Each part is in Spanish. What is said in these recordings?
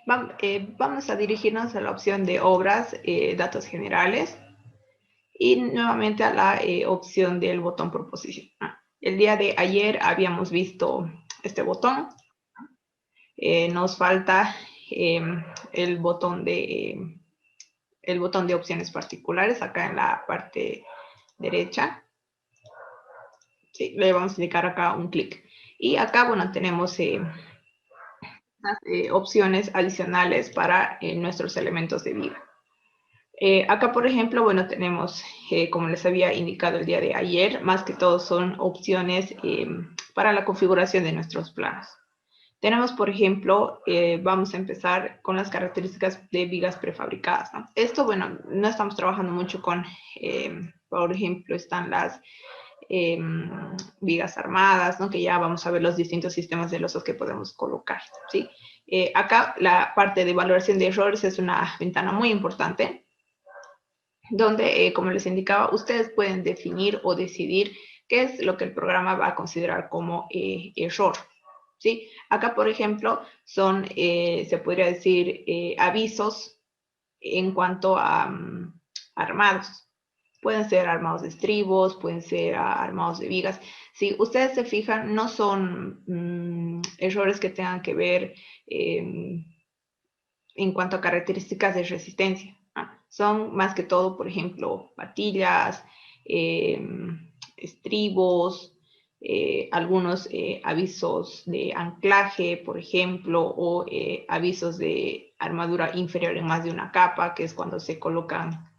Vamos a dirigirnos a la opción de obras, datos generales y nuevamente a la opción del botón proposición. El día de ayer habíamos visto este botón. Nos falta el botón de opciones particulares acá en la parte derecha. Sí, le vamos a indicar acá un clic. Y acá, bueno, tenemos opciones adicionales para nuestros elementos de vida. Acá, por ejemplo, bueno, tenemos, como les había indicado el día de ayer, más que todo son opciones para la configuración de nuestros planos. Tenemos, por ejemplo, vamos a empezar con las características de vigas prefabricadas, ¿no? Esto, bueno, no estamos trabajando mucho con, por ejemplo, están las vigas armadas, ¿no? Que ya vamos a ver los distintos sistemas de losos que podemos colocar, ¿sí? Acá la parte de valoración de errores es una ventana muy importante, donde, como les indicaba, ustedes pueden definir o decidir qué es lo que el programa va a considerar como error. ¿Sí? Acá, por ejemplo, son, se podría decir, avisos en cuanto a armados. Pueden ser armados de estribos, pueden ser armados de vigas. Si ustedes se fijan, no son errores que tengan que ver en cuanto a características de resistencia. Son más que todo, por ejemplo, patillas, estribos, algunos avisos de anclaje, por ejemplo, o avisos de armadura inferior en más de una capa, que es cuando se colocan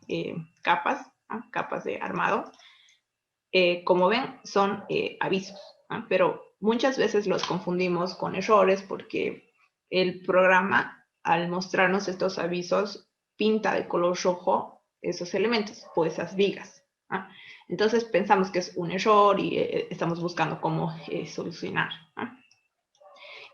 capas, capas de armado. Como ven, son avisos, pero muchas veces los confundimos con errores porque el programa, al mostrarnos estos avisos, pinta de color rojo esos elementos o esas vigas. Entonces pensamos que es un error y estamos buscando cómo solucionar.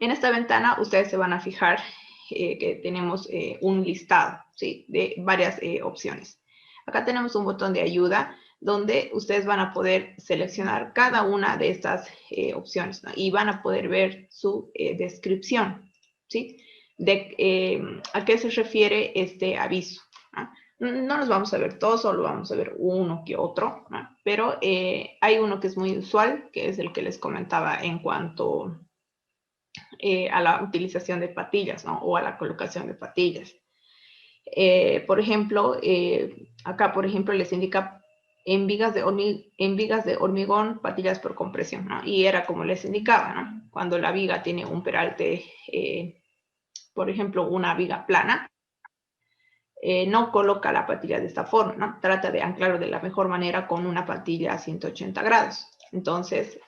En esta ventana ustedes se van a fijar que tenemos un listado, ¿sí? De varias opciones. Acá tenemos un botón de ayuda donde ustedes van a poder seleccionar cada una de estas opciones, ¿no? Y van a poder ver su descripción, ¿sí? De a qué se refiere este aviso, ¿no? No los vamos a ver todos, solo vamos a ver uno que otro, ¿no? Pero hay uno que es muy usual, que es el que les comentaba en cuanto a la utilización de patillas, ¿no? O a la colocación de patillas. Por ejemplo, acá, por ejemplo, les indica en vigas de hormigón, patillas por compresión, ¿no? Y era como les indicaba, ¿no? Cuando la viga tiene un peralte, por ejemplo, una viga plana, no coloca la patilla de esta forma, ¿no? Trata de anclarlo de la mejor manera con una patilla a 180 grados. Entonces,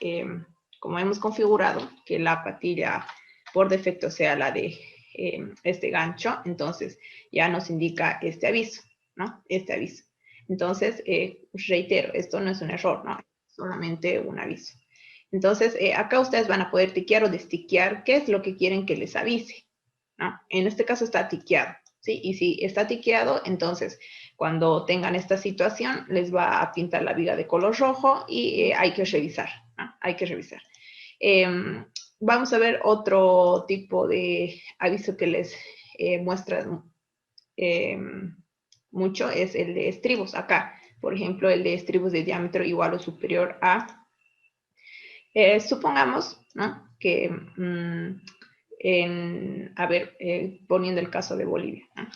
como hemos configurado que la patilla por defecto sea la de este gancho, entonces ya nos indica este aviso, ¿no? Este aviso. Entonces, reitero, esto no es un error, ¿no? Es solamente un aviso. Entonces, acá ustedes van a poder tiquear o destiquear qué es lo que quieren que les avise, ¿no? En este caso está tiqueado, ¿sí? Y si está tiqueado, entonces cuando tengan esta situación, les va a pintar la viga de color rojo y hay que revisar, ¿no? Hay que revisar. Vamos a ver otro tipo de aviso que les muestra mucho, es el de estribos. Acá, por ejemplo, el de estribos de diámetro igual o superior a, supongamos, ¿no? Que, a ver, poniendo el caso de Bolivia, ¿no?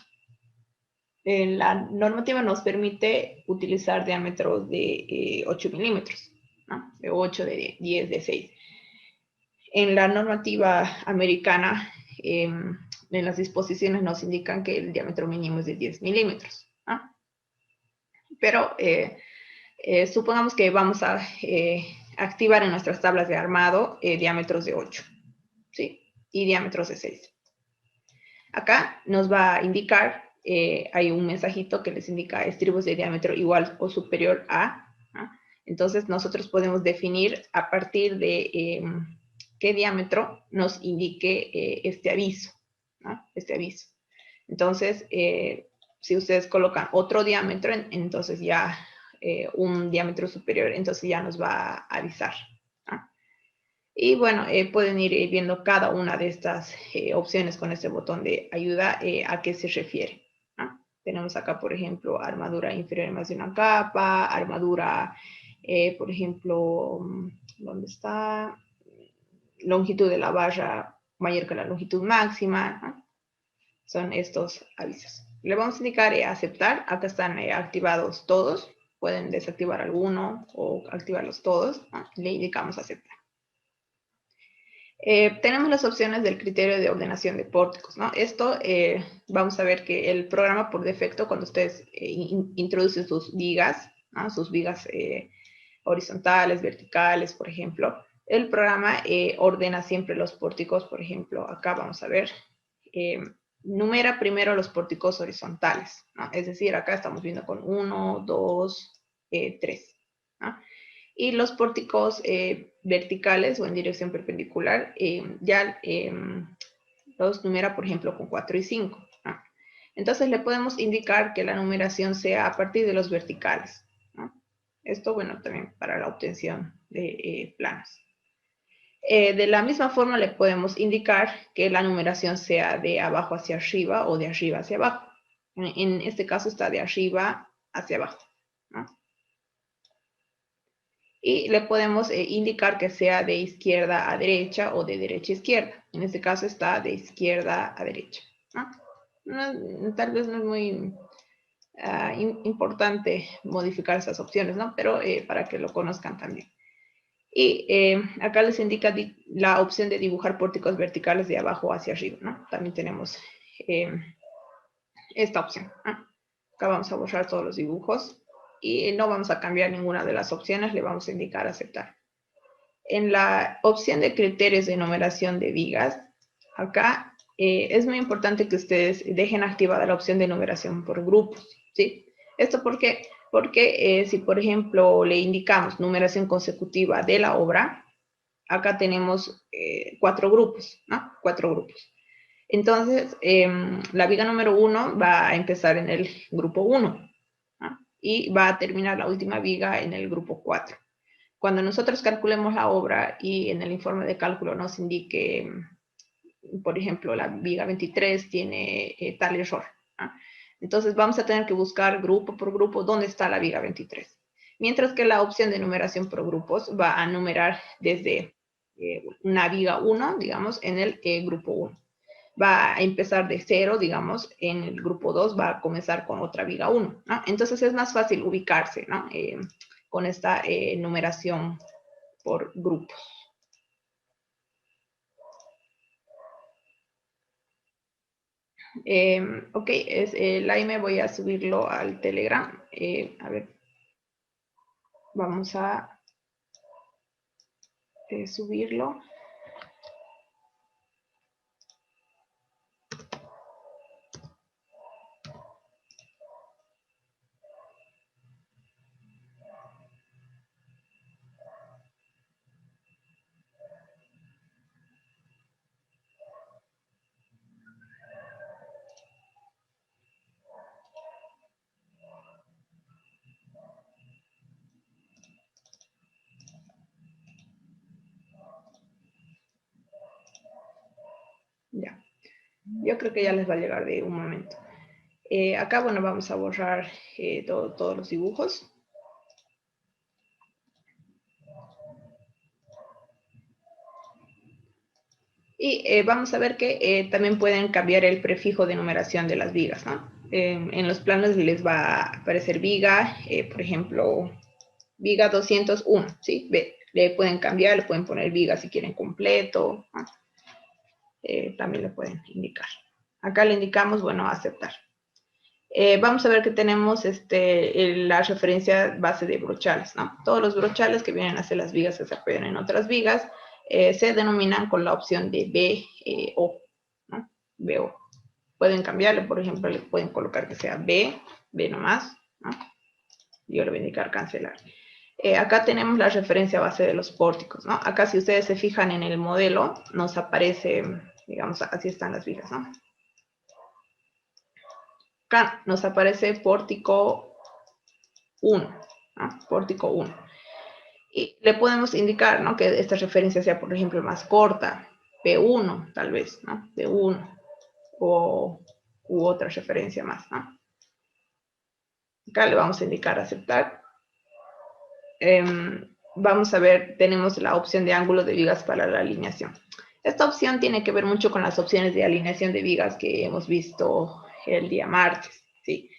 La normativa nos permite utilizar diámetros de 8 milímetros, ¿no? De 8, de 10, de 6. En la normativa americana, en las disposiciones nos indican que el diámetro mínimo es de 10 milímetros, ¿no? Pero supongamos que vamos a activar en nuestras tablas de armado diámetros de 8, ¿sí? Y diámetros de 6. Acá nos va a indicar, hay un mensajito que les indica estribos de diámetro igual o superior a, ¿no? Entonces nosotros podemos definir a partir de qué diámetro nos indique este aviso, ¿no? Este aviso. Entonces, si ustedes colocan otro diámetro, entonces ya un diámetro superior, entonces ya nos va a avisar, ¿no? Y bueno, pueden ir viendo cada una de estas opciones con este botón de ayuda a qué se refiere, ¿no? Tenemos acá, por ejemplo, armadura inferior en más de una capa, armadura, por ejemplo, ¿dónde está? Longitud de la barra mayor que la longitud máxima, ¿no? Son estos avisos. Le vamos a indicar aceptar. Acá están activados todos. Pueden desactivar alguno o activarlos todos, ¿no? Le indicamos aceptar. Tenemos las opciones del criterio de ordenación de pórticos, ¿no? Esto vamos a ver que el programa por defecto, cuando ustedes introducen sus vigas, ¿no? Sus vigas horizontales, verticales, por ejemplo, el programa ordena siempre los pórticos. Por ejemplo, acá vamos a ver, numera primero los pórticos horizontales, ¿no? Es decir, acá estamos viendo con 1, 2, 3, ¿no? Y los pórticos verticales o en dirección perpendicular ya los numera, por ejemplo, con 4 y 5, ¿no? Entonces le podemos indicar que la numeración sea a partir de los verticales, ¿no? Esto, bueno, también para la obtención de planos. De la misma forma le podemos indicar que la numeración sea de abajo hacia arriba o de arriba hacia abajo. En este caso está de arriba hacia abajo, ¿no? Y le podemos indicar que sea de izquierda a derecha o de derecha a izquierda. En este caso está de izquierda a derecha, ¿no? Tal vez no es muy importante modificar esas opciones, ¿no? Pero para que lo conozcan también. Y acá les indica la opción de dibujar pórticos verticales de abajo hacia arriba, ¿no? También tenemos esta opción, ¿no? Acá vamos a borrar todos los dibujos y no vamos a cambiar ninguna de las opciones, le vamos a indicar aceptar. En la opción de criterios de numeración de vigas, acá es muy importante que ustedes dejen activada la opción de numeración por grupos, ¿sí? ¿Esto por qué? Porque si, por ejemplo, le indicamos numeración consecutiva de la obra, acá tenemos 4 grupos, ¿no? 4 grupos. Entonces, la viga número 1 va a empezar en el grupo 1, ¿no? Y va a terminar la última viga en el grupo 4. Cuando nosotros calculemos la obra y en el informe de cálculo nos indique, por ejemplo, la viga 23 tiene tal error, ¿no? Entonces vamos a tener que buscar grupo por grupo dónde está la viga 23. Mientras que la opción de numeración por grupos va a numerar desde una viga 1, digamos, en el grupo 1. Va a empezar de 0, digamos, en el grupo 2 va a comenzar con otra viga 1, ¿no? Entonces es más fácil ubicarse, ¿no? Con esta numeración por grupos. Ok, Laime, voy a subirlo al Telegram. A ver, vamos a subirlo. Ya, yo creo que ya les va a llegar de un momento. Acá, bueno, vamos a borrar todos los dibujos. Y vamos a ver que también pueden cambiar el prefijo de numeración de las vigas, ¿no? En los planos les va a aparecer viga, por ejemplo, viga 201, ¿sí? Le pueden cambiar, le pueden poner viga si quieren completo, ¿no? También le pueden indicar. Acá le indicamos, bueno, aceptar. Vamos a ver que tenemos la referencia base de brochales, ¿no? Todos los brochales que vienen a ser las vigas que se apoyan en otras vigas se denominan con la opción de BO, ¿no? BO. Pueden cambiarle, por ejemplo, le pueden colocar que sea B nomás, ¿no? Yo le voy a indicar cancelar. Acá tenemos la referencia base de los pórticos, ¿no? Acá si ustedes se fijan en el modelo, nos aparece, digamos, así están las vigas, ¿no? Acá nos aparece pórtico 1, ¿no? Pórtico 1. Y le podemos indicar, ¿no?, que esta referencia sea, por ejemplo, más corta, P1, tal vez, ¿no? P1, u otra referencia más, ¿no? Acá le vamos a indicar aceptar. Vamos a ver, tenemos la opción de ángulo de vigas para la alineación. Esta opción tiene que ver mucho con las opciones de alineación de vigas que hemos visto el día martes, ¿sí?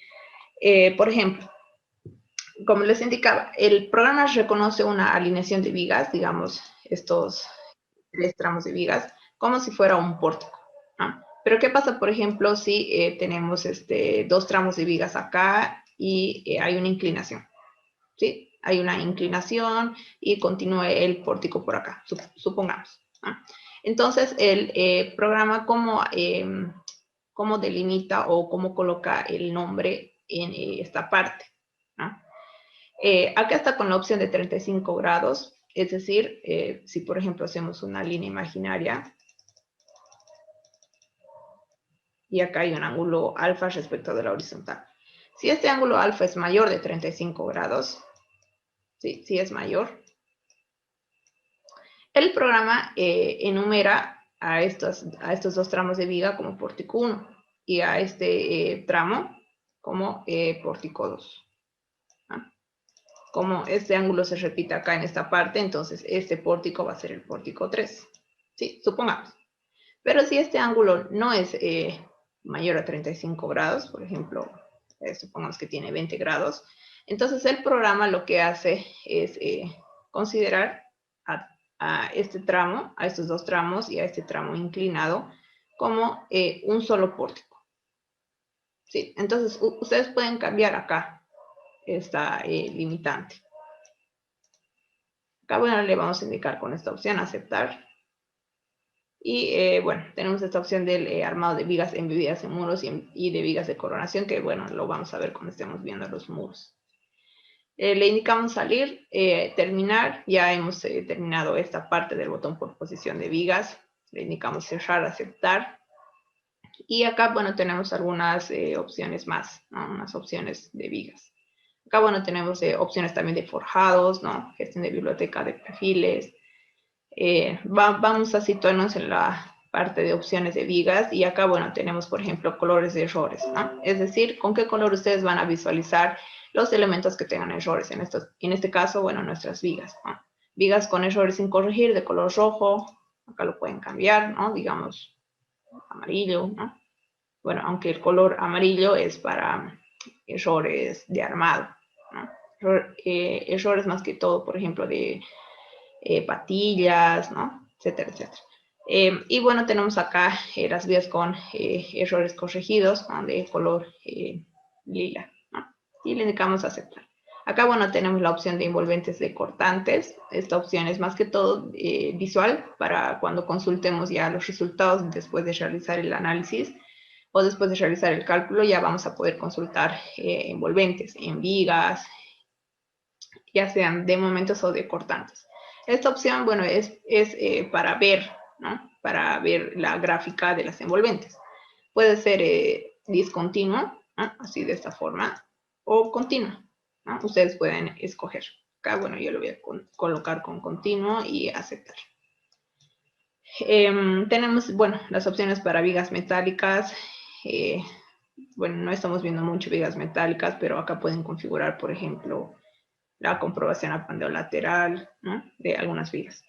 Por ejemplo, como les indicaba, el programa reconoce una alineación de vigas, digamos, estos 3 tramos de vigas, como si fuera un pórtico, ¿no? Pero ¿qué pasa, por ejemplo, si tenemos 2 tramos de vigas acá y hay una inclinación? ¿Sí? Hay una inclinación y continúe el pórtico por acá, supongamos, ¿no? Entonces, el programa, ¿cómo delimita o cómo coloca el nombre en esta parte, ¿no? Acá está con la opción de 35 grados, es decir, si por ejemplo hacemos una línea imaginaria y acá hay un ángulo alfa respecto de la horizontal. Si este ángulo alfa es mayor de 35 grados, ¿sí? Si es mayor, el programa enumera a estos 2 tramos de viga como pórtico 1 y a este tramo como pórtico 2. ¿No? Como este ángulo se repite acá en esta parte, entonces este pórtico va a ser el pórtico 3. Sí, supongamos. Pero si este ángulo no es mayor a 35 grados, por ejemplo, supongamos que tiene 20 grados, entonces el programa lo que hace es considerar a este tramo, a estos 2 tramos y a este tramo inclinado como un solo pórtico. ¿Sí? Entonces, ustedes pueden cambiar acá esta limitante. Acá, bueno, le vamos a indicar con esta opción aceptar. Y bueno, tenemos esta opción del armado de vigas embebidas en muros y de vigas de coronación, que bueno, lo vamos a ver cuando estemos viendo los muros. Le indicamos salir, terminar, ya hemos terminado esta parte del botón por posición de vigas. Le indicamos cerrar, aceptar. Y acá, bueno, tenemos algunas opciones más, ¿no? Unas opciones de vigas. Acá, bueno, tenemos opciones también de forjados, ¿no? Gestión de biblioteca de perfiles. Vamos a situarnos en la parte de opciones de vigas y acá, bueno, tenemos, por ejemplo, colores de errores, ¿no? Es decir, con qué color ustedes van a visualizar los elementos que tengan errores. En este caso, bueno, nuestras vigas, ¿no? Vigas con errores sin corregir de color rojo, acá lo pueden cambiar, ¿no? Digamos, amarillo, ¿no? Bueno, aunque el color amarillo es para errores de armado, ¿no? Errores más que todo, por ejemplo, de patillas, ¿no? Etcétera, etcétera. Y bueno, tenemos acá las vías con errores corregidos, ¿no? De color lila, ¿no? Y le indicamos aceptar. Acá, bueno, tenemos la opción de envolventes de cortantes. Esta opción es más que todo visual para cuando consultemos ya los resultados después de realizar el análisis o después de realizar el cálculo, ya vamos a poder consultar envolventes en vigas, ya sean de momentos o de cortantes. Esta opción, bueno, es para ver, ¿no? Para ver la gráfica de las envolventes. Puede ser discontinuo, ¿no? Así de esta forma, o continuo, ¿no? Ustedes pueden escoger. Acá, bueno, yo lo voy a colocar con continuo y aceptar. Tenemos, bueno, las opciones para vigas metálicas. Bueno, no estamos viendo mucho vigas metálicas, pero acá pueden configurar, por ejemplo, la comprobación a pandeo lateral, ¿no? De algunas vigas.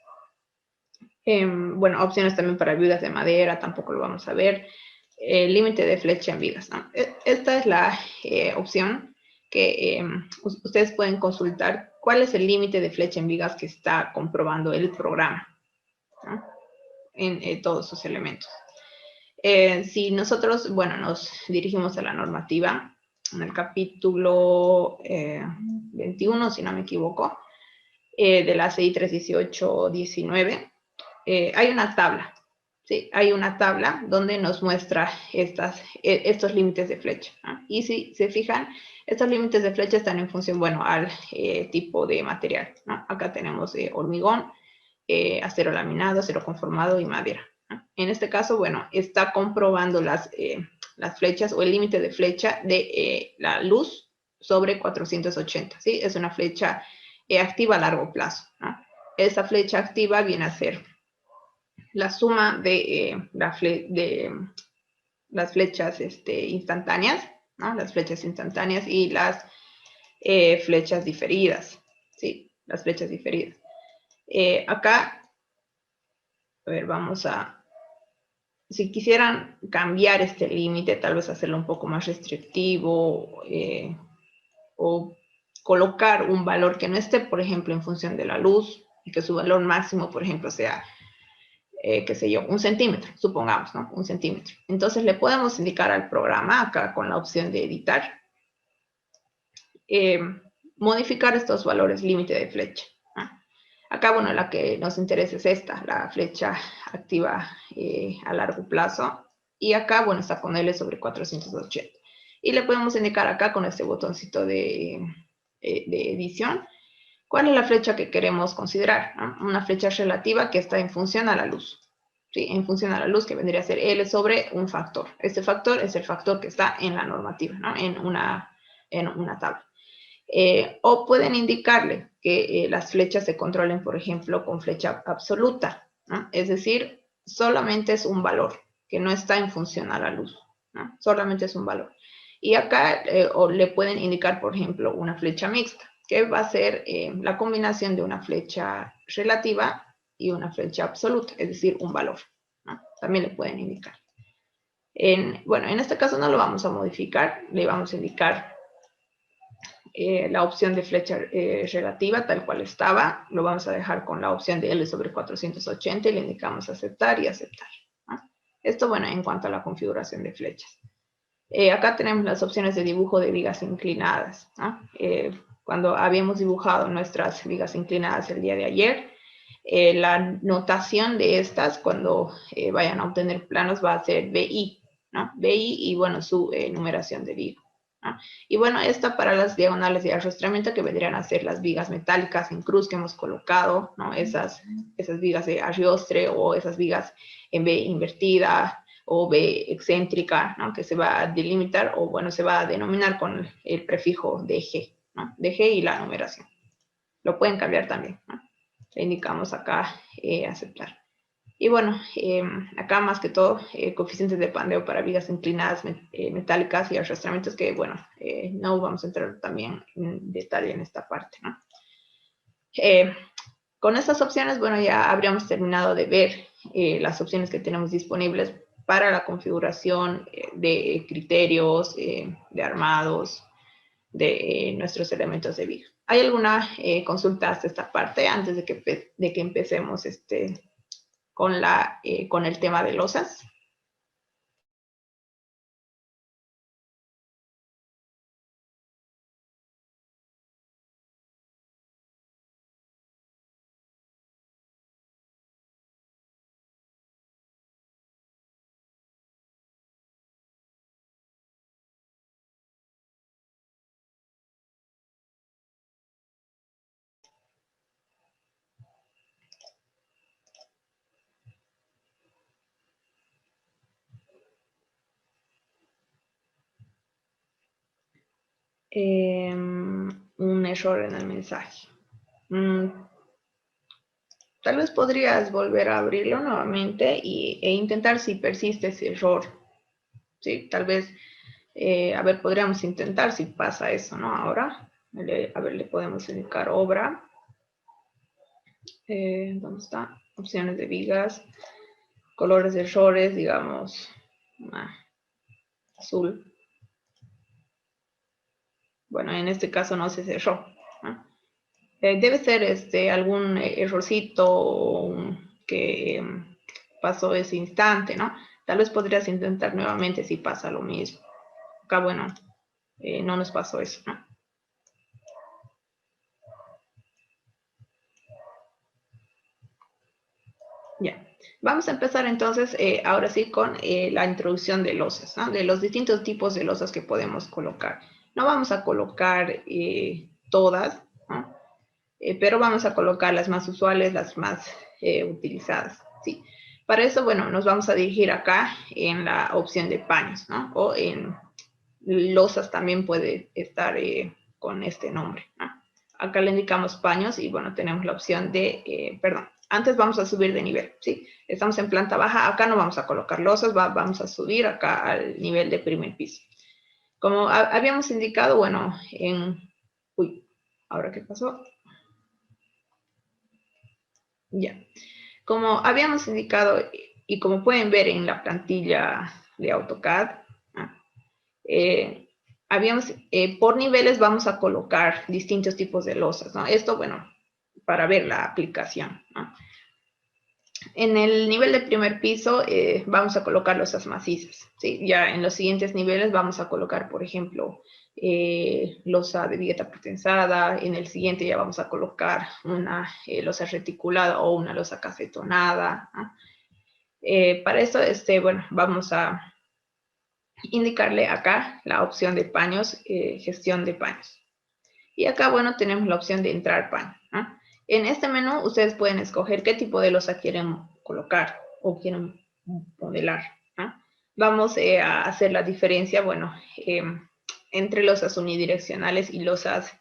Bueno, opciones también para vigas de madera, tampoco lo vamos a ver. Límite de flecha en vigas, ¿no? Esta es la opción que ustedes pueden consultar cuál es el límite de flecha en vigas que está comprobando el programa, ¿no? En todos sus elementos. Si nosotros, bueno, nos dirigimos a la normativa, en el capítulo 21, si no me equivoco, de la CI 318-19, hay una tabla, ¿sí? Hay una tabla donde nos muestra estos límites de flecha, ¿no? Y si se fijan, estos límites de flecha están en función, bueno, al tipo de material, ¿no? Acá tenemos hormigón, acero laminado, acero conformado y madera, ¿no? En este caso, bueno, está comprobando las flechas o el límite de flecha de la luz sobre 480, ¿sí? Es una flecha activa a largo plazo, ¿no? Esa flecha activa viene a ser la suma de las flechas instantáneas, ¿no? Las flechas instantáneas y las flechas diferidas, ¿sí? Las flechas diferidas. Acá, a ver, si quisieran cambiar este límite, tal vez hacerlo un poco más restrictivo o colocar un valor que no esté, por ejemplo, en función de la luz y que su valor máximo, por ejemplo, sea, qué sé yo, 1 centímetro, supongamos, ¿no? 1 centímetro. Entonces le podemos indicar al programa, acá con la opción de editar, modificar estos valores límite de flecha, ¿no? Acá, bueno, la que nos interesa es esta, la flecha activa a largo plazo. Y acá, bueno, está con L sobre 480. Y le podemos indicar acá con este botoncito de edición, cuál es la flecha que queremos considerar, ¿no? Una flecha relativa que está en función a la luz. ¿Sí? En función a la luz, que vendría a ser L sobre un factor. Este factor es el factor que está en la normativa, ¿no? En una tabla. O pueden indicarle que las flechas se controlen, por ejemplo, con flecha absoluta, ¿no? Es decir, solamente es un valor que no está en función a la luz, ¿no? Solamente es un valor. Y acá o le pueden indicar, por ejemplo, una flecha mixta, que va a ser la combinación de una flecha relativa y una flecha absoluta, es decir, un valor, ¿no? También le pueden indicar. Bueno, en este caso no lo vamos a modificar, le vamos a indicar la opción de flecha relativa tal cual estaba, lo vamos a dejar con la opción de L sobre 480 y le indicamos aceptar y aceptar, ¿no? Esto, bueno, en cuanto a la configuración de flechas. Acá tenemos las opciones de dibujo de vigas inclinadas, ¿no? Cuando habíamos dibujado nuestras vigas inclinadas el día de ayer, la notación de estas cuando vayan a obtener planos va a ser BI, ¿no? BI y, bueno, su numeración de viga, ¿no? Y bueno, esta para las diagonales de arrastramiento que vendrían a ser las vigas metálicas en cruz que hemos colocado, ¿no? Esas vigas de arrastre o esas vigas en B invertida o B excéntrica, ¿no? Que se va a delimitar o, bueno, se va a denominar con el prefijo DG, ¿no? DG y la numeración. Lo pueden cambiar también, ¿no? Le indicamos acá aceptar. Y bueno, acá más que todo, coeficientes de pandeo para vigas inclinadas metálicas y arrastramientos que, bueno, no vamos a entrar también en detalle en esta parte, ¿no? Con estas opciones, bueno, ya habríamos terminado de ver las opciones que tenemos disponibles para la configuración de criterios, de armados, de nuestros elementos de viga. ¿Hay alguna consulta hasta esta parte antes de que empecemos con el tema de losas? Un error en el mensaje. Tal vez podrías volver a abrirlo nuevamente e intentar si persiste ese error. ¿Sí? Tal vez, a ver, podríamos intentar si pasa eso, ¿no? Ahora, a ver, le podemos indicar obra. ¿Dónde está? Opciones de vigas, colores de errores, digamos, azul. Bueno, en este caso no se cerró, ¿no? Debe ser algún errorcito que pasó ese instante, ¿no? Tal vez podrías intentar nuevamente si pasa lo mismo. Acá, bueno, no nos pasó eso, ¿no? Ya. Vamos a empezar entonces, ahora sí, con la introducción de losas, ¿no? De los distintos tipos de losas que podemos colocar. No vamos a colocar todas, ¿no? Pero vamos a colocar las más usuales, las más utilizadas, ¿sí? Para eso, bueno, nos vamos a dirigir acá en la opción de paños, ¿no? O en losas también puede estar con este nombre, ¿no? acá le indicamos paños y bueno, tenemos la opción de, perdón, antes vamos a subir de nivel, ¿sí? Estamos en planta baja, acá no vamos a colocar losas, vamos a subir acá al nivel de primer piso. Como habíamos indicado, bueno, uy, ¿ahora qué pasó? Ya. Como habíamos indicado y como pueden ver en la plantilla de AutoCAD, por niveles vamos a colocar distintos tipos de losas, ¿no? Esto, bueno, para ver la aplicación, ¿no? En el nivel de primer piso vamos a colocar losas macizas, ¿sí? Ya en los siguientes niveles vamos a colocar, por ejemplo, losa de vigueta pretensada. En el siguiente ya vamos a colocar una losa reticulada o una losa casetonada, ¿no? Para eso, bueno, vamos a indicarle acá la opción de paños, gestión de paños. Y acá, bueno, tenemos la opción de entrar paño, ¿no? En este menú ustedes pueden escoger qué tipo de losa quieren colocar o quieren modelar, ¿no? Vamos a hacer la diferencia, bueno, entre losas unidireccionales y losas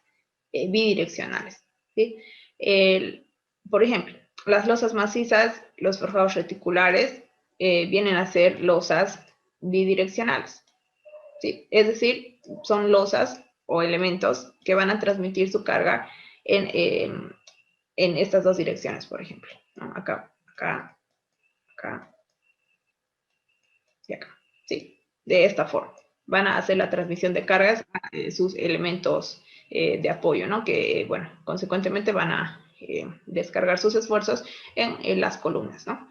bidireccionales, ¿sí? Por ejemplo, las losas macizas, los forjados reticulares, vienen a ser losas bidireccionales, ¿sí? Es decir, son losas o elementos que van a transmitir su carga en estas dos direcciones, por ejemplo, ¿no? Acá, acá, acá y acá, ¿sí? De esta forma. Van a hacer la transmisión de cargas a sus elementos de apoyo, ¿no? Que, bueno, consecuentemente van a descargar sus esfuerzos en las columnas, ¿no?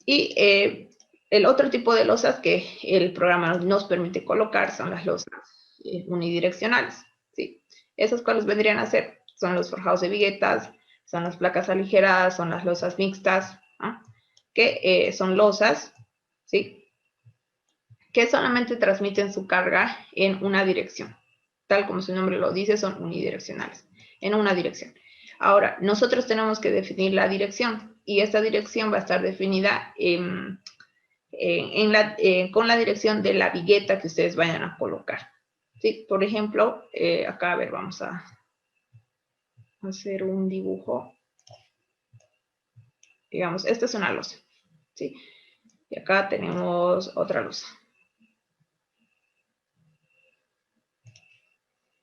Y el otro tipo de losas que el programa nos permite colocar son las losas unidireccionales, ¿sí? ¿Esas cuáles vendrían a ser? Son los forjados de viguetas, son las placas aligeradas, son las losas mixtas, ¿no? Que son losas, ¿sí? Que solamente transmiten su carga en una dirección. Tal como su nombre lo dice, son unidireccionales, en una dirección. Ahora, nosotros tenemos que definir la dirección y esta dirección va a estar definida con la dirección de la vigueta que ustedes vayan a colocar. ¿Sí? Por ejemplo, acá, a ver, vamos a hacer un dibujo. Digamos, esta es una losa, ¿sí? Y acá tenemos otra losa.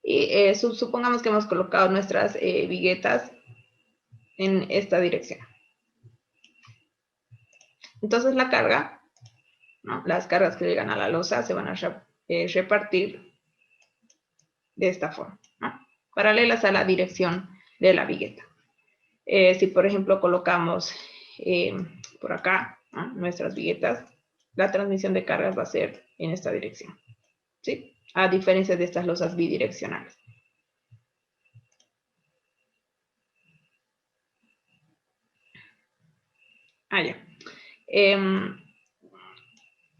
Y supongamos que hemos colocado nuestras viguetas en esta dirección. Entonces la carga, ¿no? Las cargas que llegan a la losa se van a repartir de esta forma, ¿no? Paralelas a la dirección de la vigueta. Si por ejemplo colocamos por acá, ¿no? Nuestras viguetas, la transmisión de cargas va a ser en esta dirección, ¿sí? A diferencia de estas losas bidireccionales. Ya.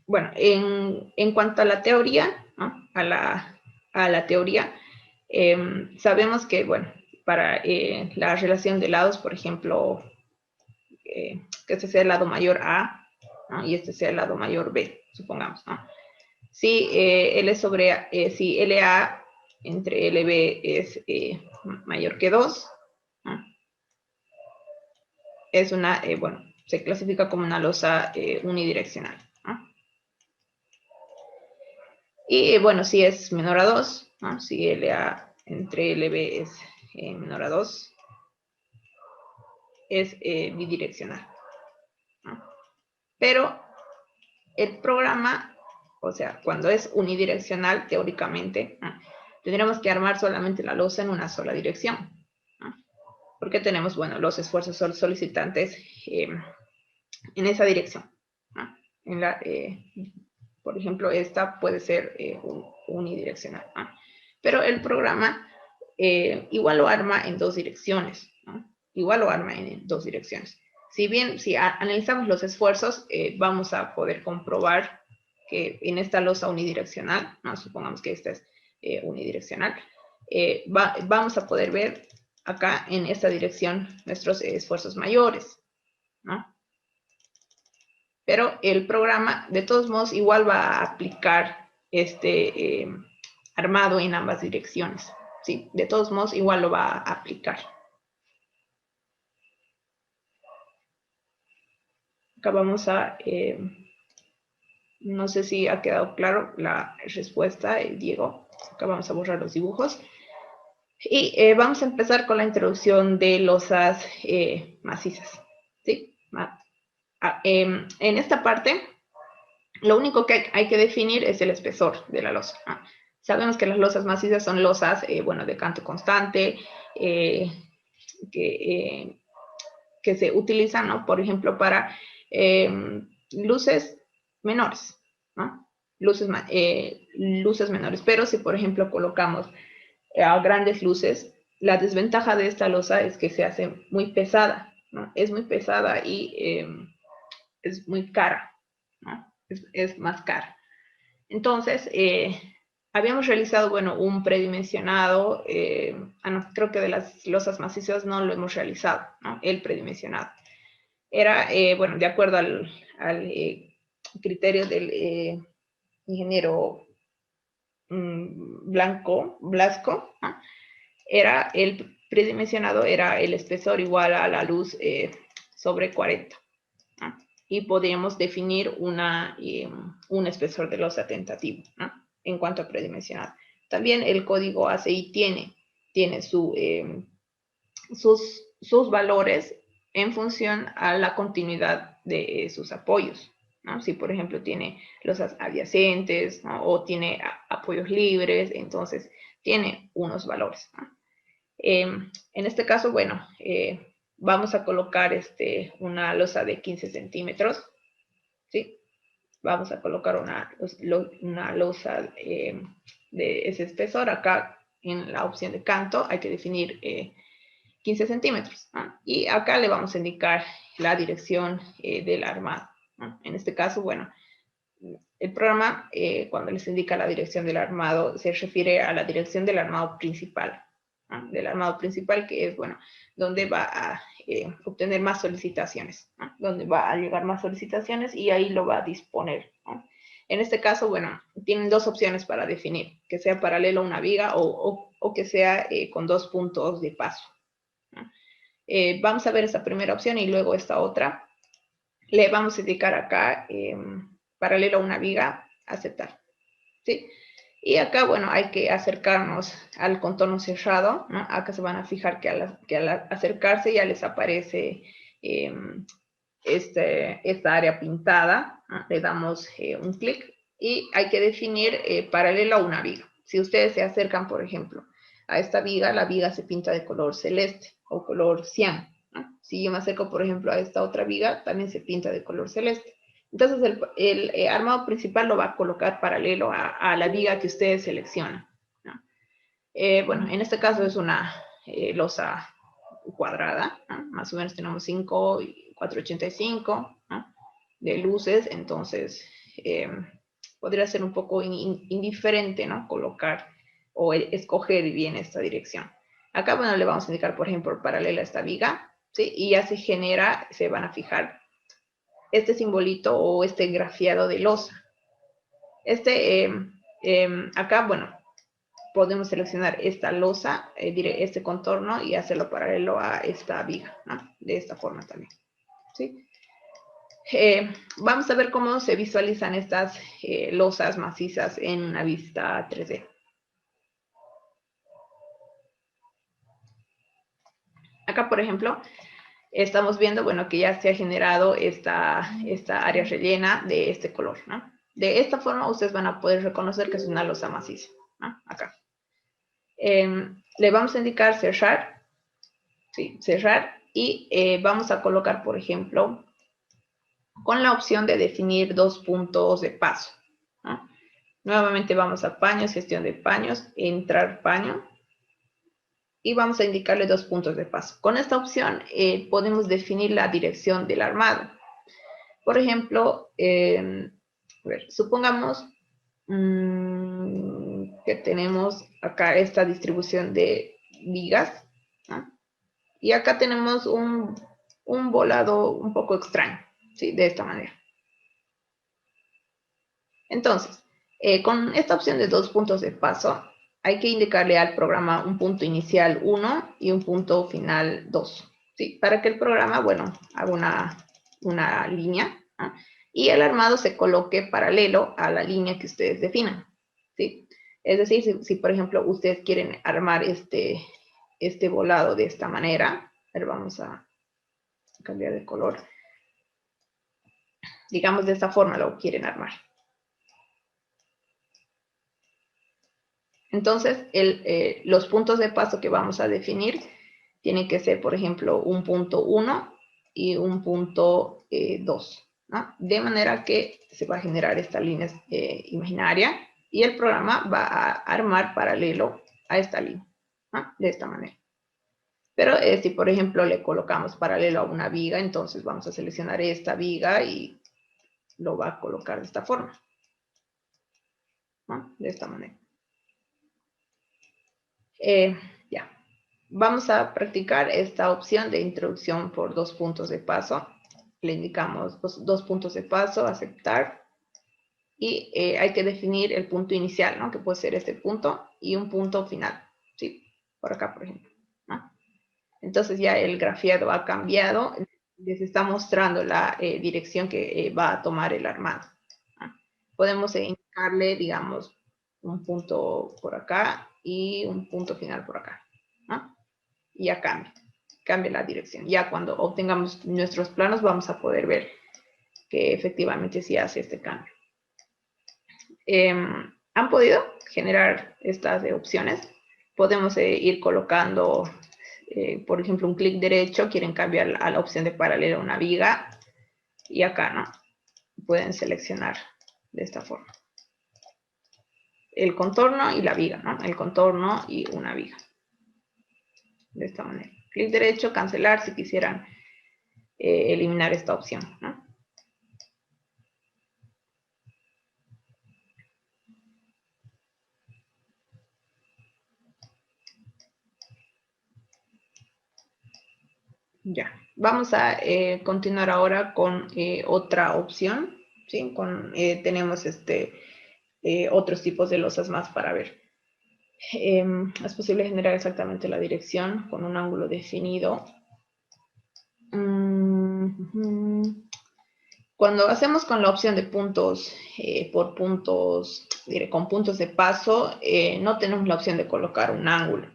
Bueno, en cuanto a la teoría, ¿no? a la teoría, sabemos que, bueno, para la relación de lados, por ejemplo, que este sea el lado mayor A, ¿no? Y este sea el lado mayor B, supongamos, ¿no? Si L sobre si LA entre LB es mayor que 2, ¿no? Es una, bueno, se clasifica como una losa unidireccional, ¿no? Y bueno, si es menor a 2, ¿no? Si LA entre LB es menor a 2, es bidireccional, ¿no? Pero el programa, o sea, cuando es unidireccional, teóricamente, ¿no? Tendríamos que armar solamente la losa en una sola dirección, ¿no? Porque tenemos, bueno, los esfuerzos solicitantes en esa dirección, ¿no? Por ejemplo, esta puede ser unidireccional, ¿no? Pero el programa igual lo arma en dos direcciones, ¿no? Igual lo arma en dos direcciones. Si bien, si analizamos los esfuerzos, vamos a poder comprobar que en esta losa unidireccional, ¿no? Supongamos que esta es unidireccional, vamos a poder ver acá en esta dirección nuestros esfuerzos mayores, ¿no? Pero el programa, de todos modos, igual va a aplicar este armado en ambas direcciones, ¿sí? De todos modos, igual lo va a aplicar. Acá vamos a, no sé si ha quedado claro la respuesta, Diego. Acá vamos a borrar los dibujos. Y vamos a empezar con la introducción de losas macizas, ¿sí? En esta parte, lo único que hay que definir es el espesor de la losa. Sabemos que las losas macizas son losas, bueno, de canto constante, que se utilizan, ¿no? Por ejemplo, para luces menores, ¿no? Luces menores. Pero si, por ejemplo, colocamos a grandes luces, la desventaja de esta losa es que se hace muy pesada, ¿no? Es muy pesada y es muy cara, ¿no? Es más cara. Entonces, habíamos realizado, bueno, un predimensionado, no, creo que de las losas macizas no lo hemos realizado, ¿no? El predimensionado. Era, bueno, de acuerdo al criterio del ingeniero Blasco, ¿no? Era el predimensionado, era el espesor igual a la luz sobre 40, ¿no? Y podríamos definir un espesor de losa tentativo, ¿no? En cuanto a predimensionado. También el código ACI tiene sus valores en función a la continuidad de sus apoyos, ¿no? Si, por ejemplo, tiene losas adyacentes, ¿no? O tiene apoyos libres, entonces tiene unos valores, ¿no? En este caso, bueno, vamos a colocar una losa de 15 centímetros, ¿sí? Vamos a colocar una losa de ese espesor. Acá en la opción de canto hay que definir 15 centímetros, ¿no? Y acá le vamos a indicar la dirección del armado, ¿no? En este caso, bueno, el programa, cuando les indica la dirección del armado, se refiere a la dirección del armado principal, ¿no? Del armado principal, que es, bueno, donde va a obtener más solicitaciones, ¿no? Donde va a llegar más solicitaciones y ahí lo va a disponer, ¿no? En este caso, bueno, tienen dos opciones para definir, que sea paralelo a una viga o que sea con 2 puntos de paso, ¿no? Vamos a ver esta primera opción y luego esta otra. Le vamos a indicar acá, paralelo a una viga, aceptar, ¿sí? Y acá, bueno, hay que acercarnos al contorno cerrado, ¿no? Acá se van a fijar que al acercarse ya les aparece esta área pintada, ¿no? Le damos un clic y hay que definir paralelo a una viga. Si ustedes se acercan, por ejemplo, a esta viga, la viga se pinta de color celeste o color cian, ¿no? Si yo me acerco, por ejemplo, a esta otra viga, también se pinta de color celeste. Entonces, el armado principal lo va a colocar paralelo a la viga que ustedes seleccionan, ¿no? Bueno, en este caso es una losa cuadrada, ¿no? Más o menos tenemos 5 y 485, ¿no? De luces, entonces podría ser un poco indiferente, ¿no? Colocar o escoger bien esta dirección. Acá, bueno, le vamos a indicar, por ejemplo, paralela a esta viga, ¿sí? Y ya se genera, se van a fijar este simbolito o este grafiado de losa. Acá, bueno, podemos seleccionar esta losa, este contorno y hacerlo paralelo a esta viga, ¿no? De esta forma también, ¿sí? Vamos a ver cómo se visualizan estas losas macizas en una vista 3D. Acá, por ejemplo, estamos viendo, bueno, que ya se ha generado esta área rellena de este color, ¿no? De esta forma ustedes van a poder reconocer que es una losa maciza, ¿no? Acá. Le vamos a indicar cerrar, ¿sí? Cerrar, y vamos a colocar, por ejemplo, con la opción de definir 2 puntos de paso, ¿no? Nuevamente vamos a paños, gestión de paños, entrar paño, y vamos a indicarle 2 puntos de paso. Con esta opción podemos definir la dirección del armado. Por ejemplo, a ver, supongamos que tenemos acá esta distribución de vigas, ¿no? Y acá tenemos un volado un poco extraño, ¿sí? De esta manera. Entonces, con esta opción de 2 puntos de paso, hay que indicarle al programa un punto inicial 1 y un punto final 2. ¿Sí? Para que el programa, bueno, haga una línea, ¿no? Y el armado se coloque paralelo a la línea que ustedes definan. ¿Sí? Es decir, si por ejemplo ustedes quieren armar este volado de esta manera, a ver, vamos a cambiar de color. Digamos de esta forma lo quieren armar. Entonces, los puntos de paso que vamos a definir tienen que ser, por ejemplo, un punto 1 y un punto 2, ¿no? De manera que se va a generar esta línea imaginaria y el programa va a armar paralelo a esta línea, ¿no? De esta manera. Pero si, por ejemplo, le colocamos paralelo a una viga, entonces vamos a seleccionar esta viga y lo va a colocar de esta forma, ¿no? De esta manera. Ya. Vamos a practicar esta opción de introducción por 2 puntos de paso. Le indicamos dos puntos de paso, aceptar. Y hay que definir el punto inicial, ¿no? Que puede ser este punto y un punto final. ¿Sí? Por acá, por ejemplo, ¿no? Entonces ya el grafiado ha cambiado. Les está mostrando la dirección que va a tomar el armado, ¿no? Podemos indicarle, digamos, un punto por acá y un punto final por acá, ¿no? Y ya cambia la dirección. Ya cuando obtengamos nuestros planos vamos a poder ver que efectivamente sí hace este cambio. ¿Han podido generar estas opciones? Podemos ir colocando, por ejemplo, un clic derecho, quieren cambiar a la opción de paralelo una viga, y acá, ¿no? Pueden seleccionar de esta forma. El contorno y la viga, ¿no? El contorno y una viga. De esta manera. Clic derecho, cancelar si quisieran eliminar esta opción, ¿no? Ya, vamos a continuar ahora con otra opción, ¿sí? Tenemos otros tipos de losas más para ver. Es posible generar exactamente la dirección con un ángulo definido. Cuando hacemos con la opción de puntos por puntos, con puntos de paso, no tenemos la opción de colocar un ángulo.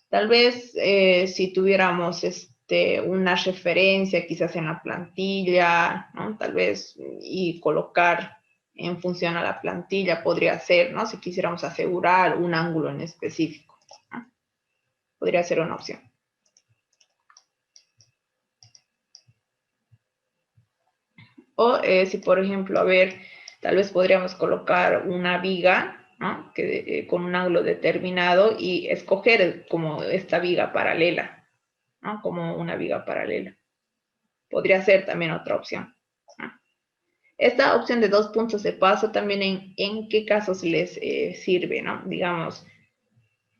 Tal vez si tuviéramos una referencia quizás en la plantilla, ¿no? Tal vez y colocar en función a la plantilla podría ser, ¿no? Si quisiéramos asegurar un ángulo en específico, ¿no? Podría ser una opción. O si por ejemplo, a ver, tal vez podríamos colocar una viga, ¿no? Con un ángulo determinado y escoger como esta viga paralela, ¿no? Como una viga paralela. Podría ser también otra opción, ¿no? Esta opción de 2 puntos de paso también en qué casos les sirve, ¿no? Digamos,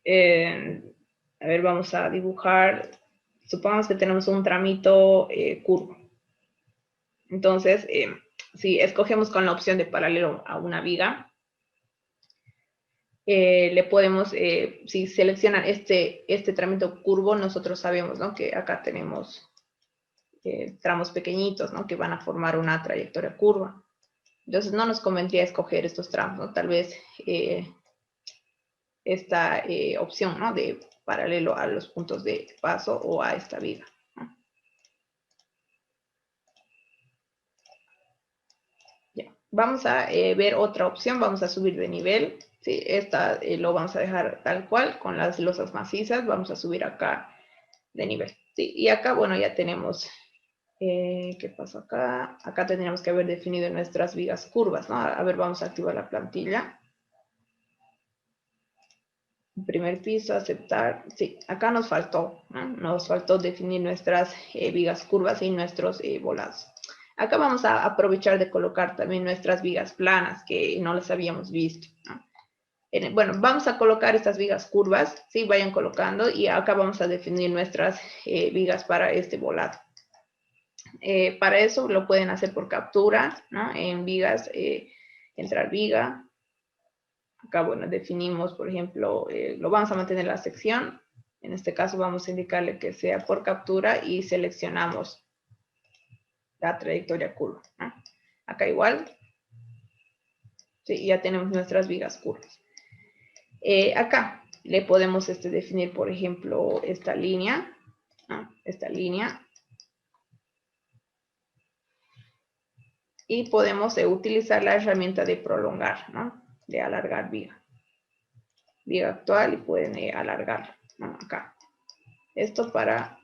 a ver, vamos a dibujar, supongamos que tenemos un tramito curvo. Entonces, si escogemos con la opción de paralelo a una viga, le podemos, si seleccionan este tramito curvo, nosotros sabemos, ¿no? Que acá tenemos tramos pequeñitos, ¿no? Que van a formar una trayectoria curva. Entonces no nos convendría escoger estos tramos, ¿no? Tal vez esta opción, ¿no? De paralelo a los puntos de paso o a esta viga, ¿no? Ya. Vamos a ver otra opción, vamos a subir de nivel. ¿Sí? Esta lo vamos a dejar tal cual, con las losas macizas, vamos a subir acá de nivel. ¿Sí? Y acá, bueno, ya tenemos, ¿qué pasó acá? Acá tendríamos que haber definido nuestras vigas curvas, ¿no? A ver, vamos a activar la plantilla. Primer piso, aceptar. Sí, acá nos faltó, ¿no? Nos faltó definir nuestras vigas curvas y nuestros volados. Acá vamos a aprovechar de colocar también nuestras vigas planas, que no las habíamos visto, ¿no? Bueno, vamos a colocar estas vigas curvas, ¿sí? Vayan colocando y acá vamos a definir nuestras vigas para este volado. Para eso lo pueden hacer por captura, ¿no? En vigas, entrar viga, Acá, bueno, definimos, por ejemplo, lo vamos a mantener la sección. En este caso vamos a indicarle que sea por captura y seleccionamos la trayectoria curva, ¿no? Acá igual, sí, ya tenemos nuestras vigas curvas. Acá le podemos definir, por ejemplo, esta línea, ¿no? Esta línea. Y podemos utilizar la herramienta de prolongar, ¿no? De alargar viga. Viga actual y pueden alargarla, ¿no? Acá. Esto para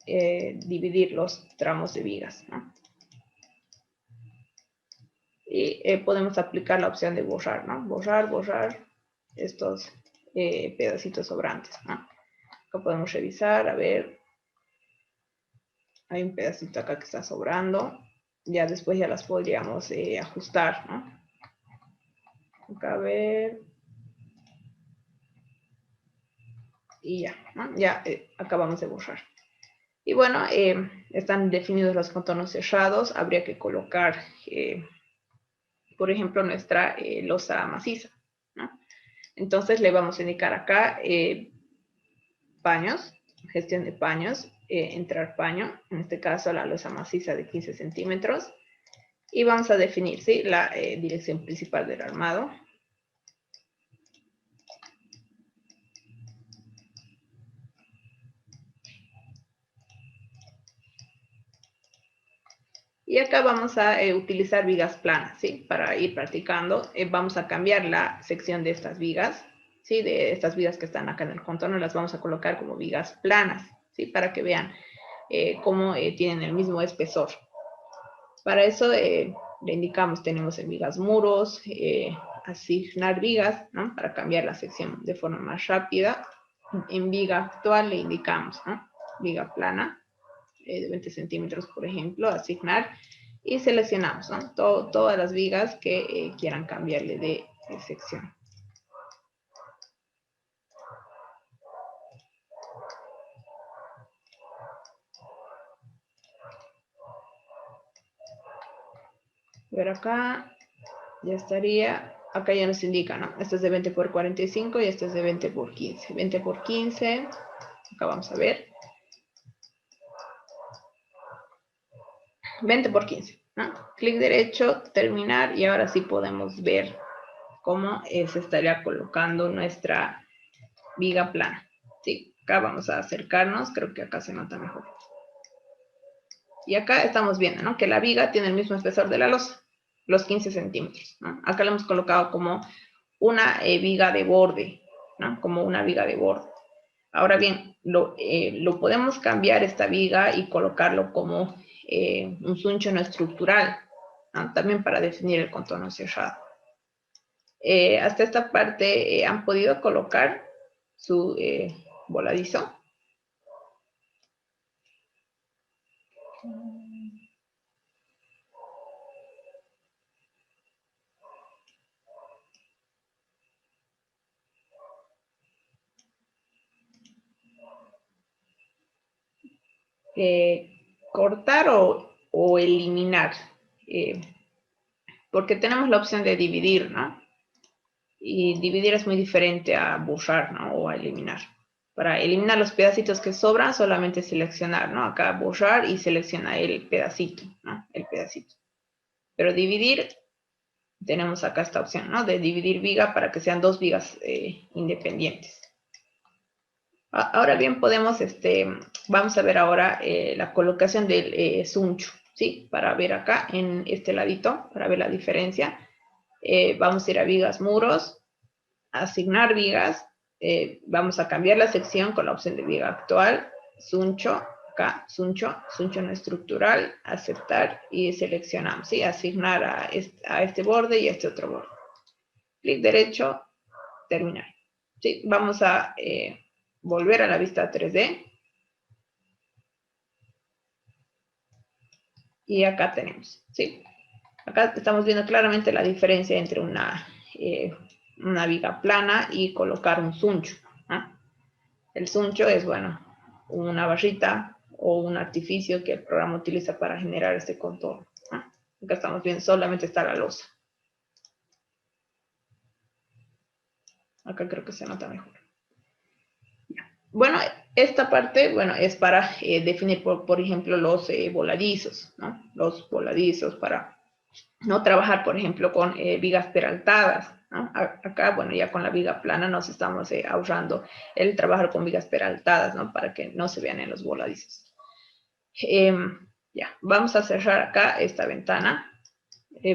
dividir los tramos de vigas, ¿no? Y podemos aplicar la opción de borrar, ¿no? Borrar estos pedacitos sobrantes, ¿no? Acá podemos revisar, a ver. Hay un pedacito acá que está sobrando. Ya después ya las podríamos ajustar, ¿no? Acá a ver. Y ya, ¿no? Ya acabamos de borrar. Y bueno, están definidos los contornos cerrados. Habría que colocar, por ejemplo, nuestra losa maciza, ¿no? Entonces le vamos a indicar acá paños, gestión de paños, entrar paño, en este caso la losa maciza de 15 centímetros. Y vamos a definir, ¿sí? La dirección principal del armado. Y acá vamos a utilizar vigas planas, ¿sí? Para ir practicando. Vamos a cambiar la sección de estas vigas, ¿sí? De estas vigas que están acá en el contorno, las vamos a colocar como vigas planas, ¿sí? Para que vean cómo tienen el mismo espesor. Para eso le indicamos, tenemos en vigas muros, asignar vigas, ¿no? Para cambiar la sección de forma más rápida. En viga actual le indicamos, ¿no? Viga plana. De 20 centímetros, por ejemplo, asignar y seleccionamos, ¿no? Todas las vigas que quieran cambiarle de sección. Ver acá, ya estaría, acá ya nos indica, ¿no? Esto es de 20 por 45 y esto es de 20 por 15. 20 por 15, acá vamos a ver. 20 por 15, ¿no? Clic derecho, terminar y ahora sí podemos ver cómo se estaría colocando nuestra viga plana. Sí, acá vamos a acercarnos, creo que acá se nota mejor. Y acá estamos viendo, ¿no? Que la viga tiene el mismo espesor de la losa, los 15 centímetros, ¿no? Acá le hemos colocado como una viga de borde, ¿no? Como una viga de borde. Ahora bien, lo podemos cambiar esta viga y colocarlo como un suncho no estructural, ¿no? También para definir el contorno cerrado. Hasta esta parte han podido colocar su voladizo. Cortar o eliminar, porque tenemos la opción de dividir, ¿no? Y dividir es muy diferente a borrar, ¿no? O a eliminar. Para eliminar los pedacitos que sobran, solamente seleccionar, ¿no? Acá borrar y selecciona el pedacito, ¿no? El pedacito. Pero dividir, tenemos acá esta opción, ¿no? De dividir viga para que sean dos vigas independientes. Ahora bien, podemos, vamos a ver ahora la colocación del suncho, ¿sí? Para ver acá en este ladito, para ver la diferencia. Vamos a ir a vigas muros, asignar vigas, vamos a cambiar la sección con la opción de viga actual, suncho, acá, suncho no estructural, aceptar y seleccionamos, ¿sí? Asignar a este borde y a este otro borde. Clic derecho, terminar. ¿Sí? Vamos a volver a la vista 3D. Y acá tenemos, ¿sí? Acá estamos viendo claramente la diferencia entre una viga plana y colocar un suncho, ¿no? El suncho es, bueno, una barrita o un artificio que el programa utiliza para generar este contorno, ¿no? Acá estamos viendo, solamente está la losa. Acá creo que se nota mejor. Bueno, esta parte, bueno, es para definir, por ejemplo, los voladizos, ¿no? Los voladizos para no trabajar, por ejemplo, con vigas peraltadas, ¿no? Acá, bueno, ya con la viga plana nos estamos ahorrando el trabajar con vigas peraltadas, ¿no? Para que no se vean en los voladizos. Ya, vamos a cerrar acá esta ventana.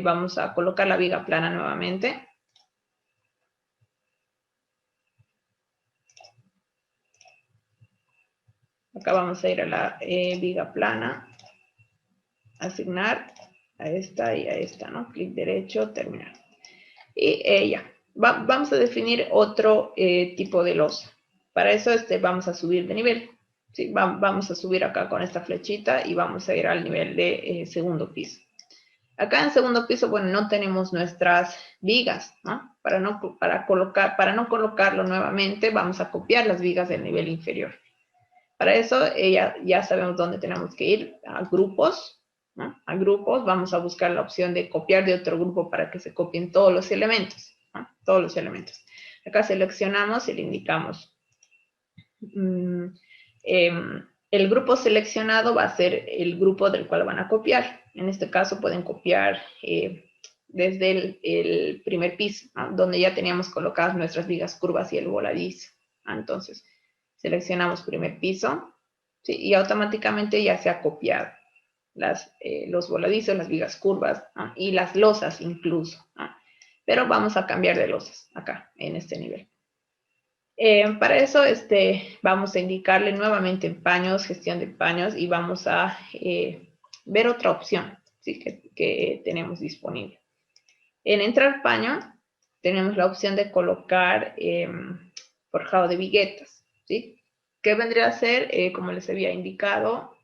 Vamos a colocar la viga plana nuevamente. Acá vamos a ir a la viga plana, asignar a esta y a esta, ¿no? Clic derecho, terminar. Y ya, vamos a definir otro tipo de losa. Para eso vamos a subir de nivel. ¿Sí? Vamos a subir acá con esta flechita y vamos a ir al nivel de segundo piso. Acá en segundo piso, bueno, no tenemos nuestras vigas, ¿no? Para no colocarlo nuevamente, vamos a copiar las vigas del nivel inferior. Para eso ya sabemos dónde tenemos que ir, a grupos, ¿no? A grupos, vamos a buscar la opción de copiar de otro grupo para que se copien todos los elementos, ¿no? Todos los elementos. Acá seleccionamos y le indicamos. El grupo seleccionado va a ser el grupo del cual van a copiar. En este caso pueden copiar desde el primer piso, ¿no? Donde ya teníamos colocadas nuestras vigas curvas y el voladizo. Entonces, seleccionamos primer piso, ¿sí? Y automáticamente ya se ha copiado los voladizos, las vigas curvas, ¿no? Y las losas incluso, ¿no? Pero vamos a cambiar de losas acá, en este nivel. Para eso vamos a indicarle nuevamente en paños, gestión de paños, y vamos a ver otra opción, ¿sí? que tenemos disponible. En entrar paño tenemos la opción de colocar forjado de viguetas, ¿sí? Que vendría a ser, como les había indicado,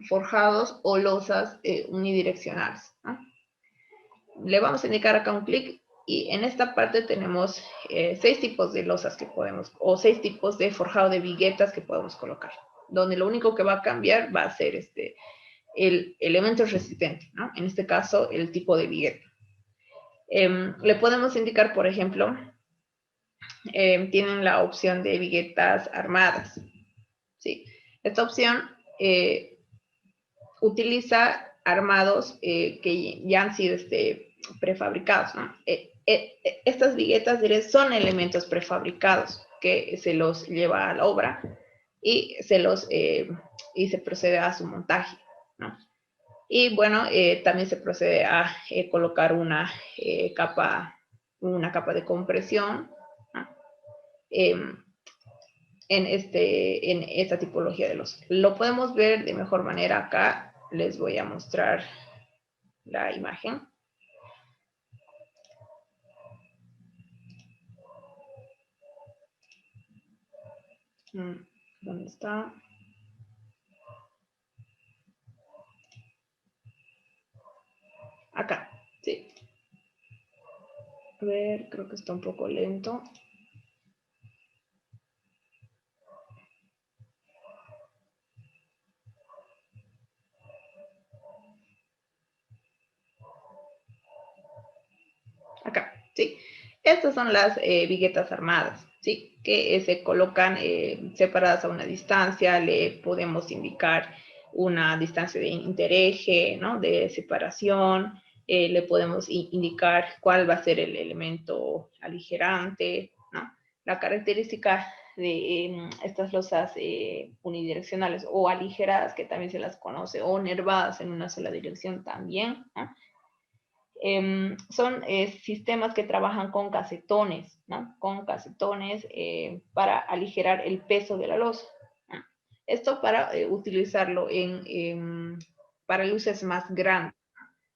forjados o losas unidireccionales, ¿no? Le vamos a indicar acá un clic y en esta parte tenemos 6 tipos de losas que podemos, o 6 tipos de forjado de viguetas que podemos colocar, donde lo único que va a cambiar va a ser el elemento resistente, ¿no? En este caso, el tipo de vigueta. Le podemos indicar, por ejemplo, tienen la opción de viguetas armadas, ¿sí? Esta opción utiliza armados que ya han sido prefabricados, ¿no? Estas viguetas son elementos prefabricados que se los lleva a la obra y se procede a su montaje, ¿no? Y bueno, también se procede a colocar una capa de compresión, ¿no? En esta tipología de losa. Lo podemos ver de mejor manera acá. Les voy a mostrar la imagen. ¿Dónde está? Acá, sí. A ver, creo que está un poco lento. Acá, sí. Estas son las viguetas armadas, ¿sí? Que se colocan separadas a una distancia. Le podemos indicar una distancia de intereje, ¿no? De separación. Le podemos indicar cuál va a ser el elemento aligerante, ¿no? La característica de estas losas unidireccionales o aligeradas, que también se las conoce, o nervadas en una sola dirección también, ¿no? Son sistemas que trabajan con casetones, ¿no? Con casetones para aligerar el peso de la losa, ¿no? Esto para utilizarlo para luces más grandes.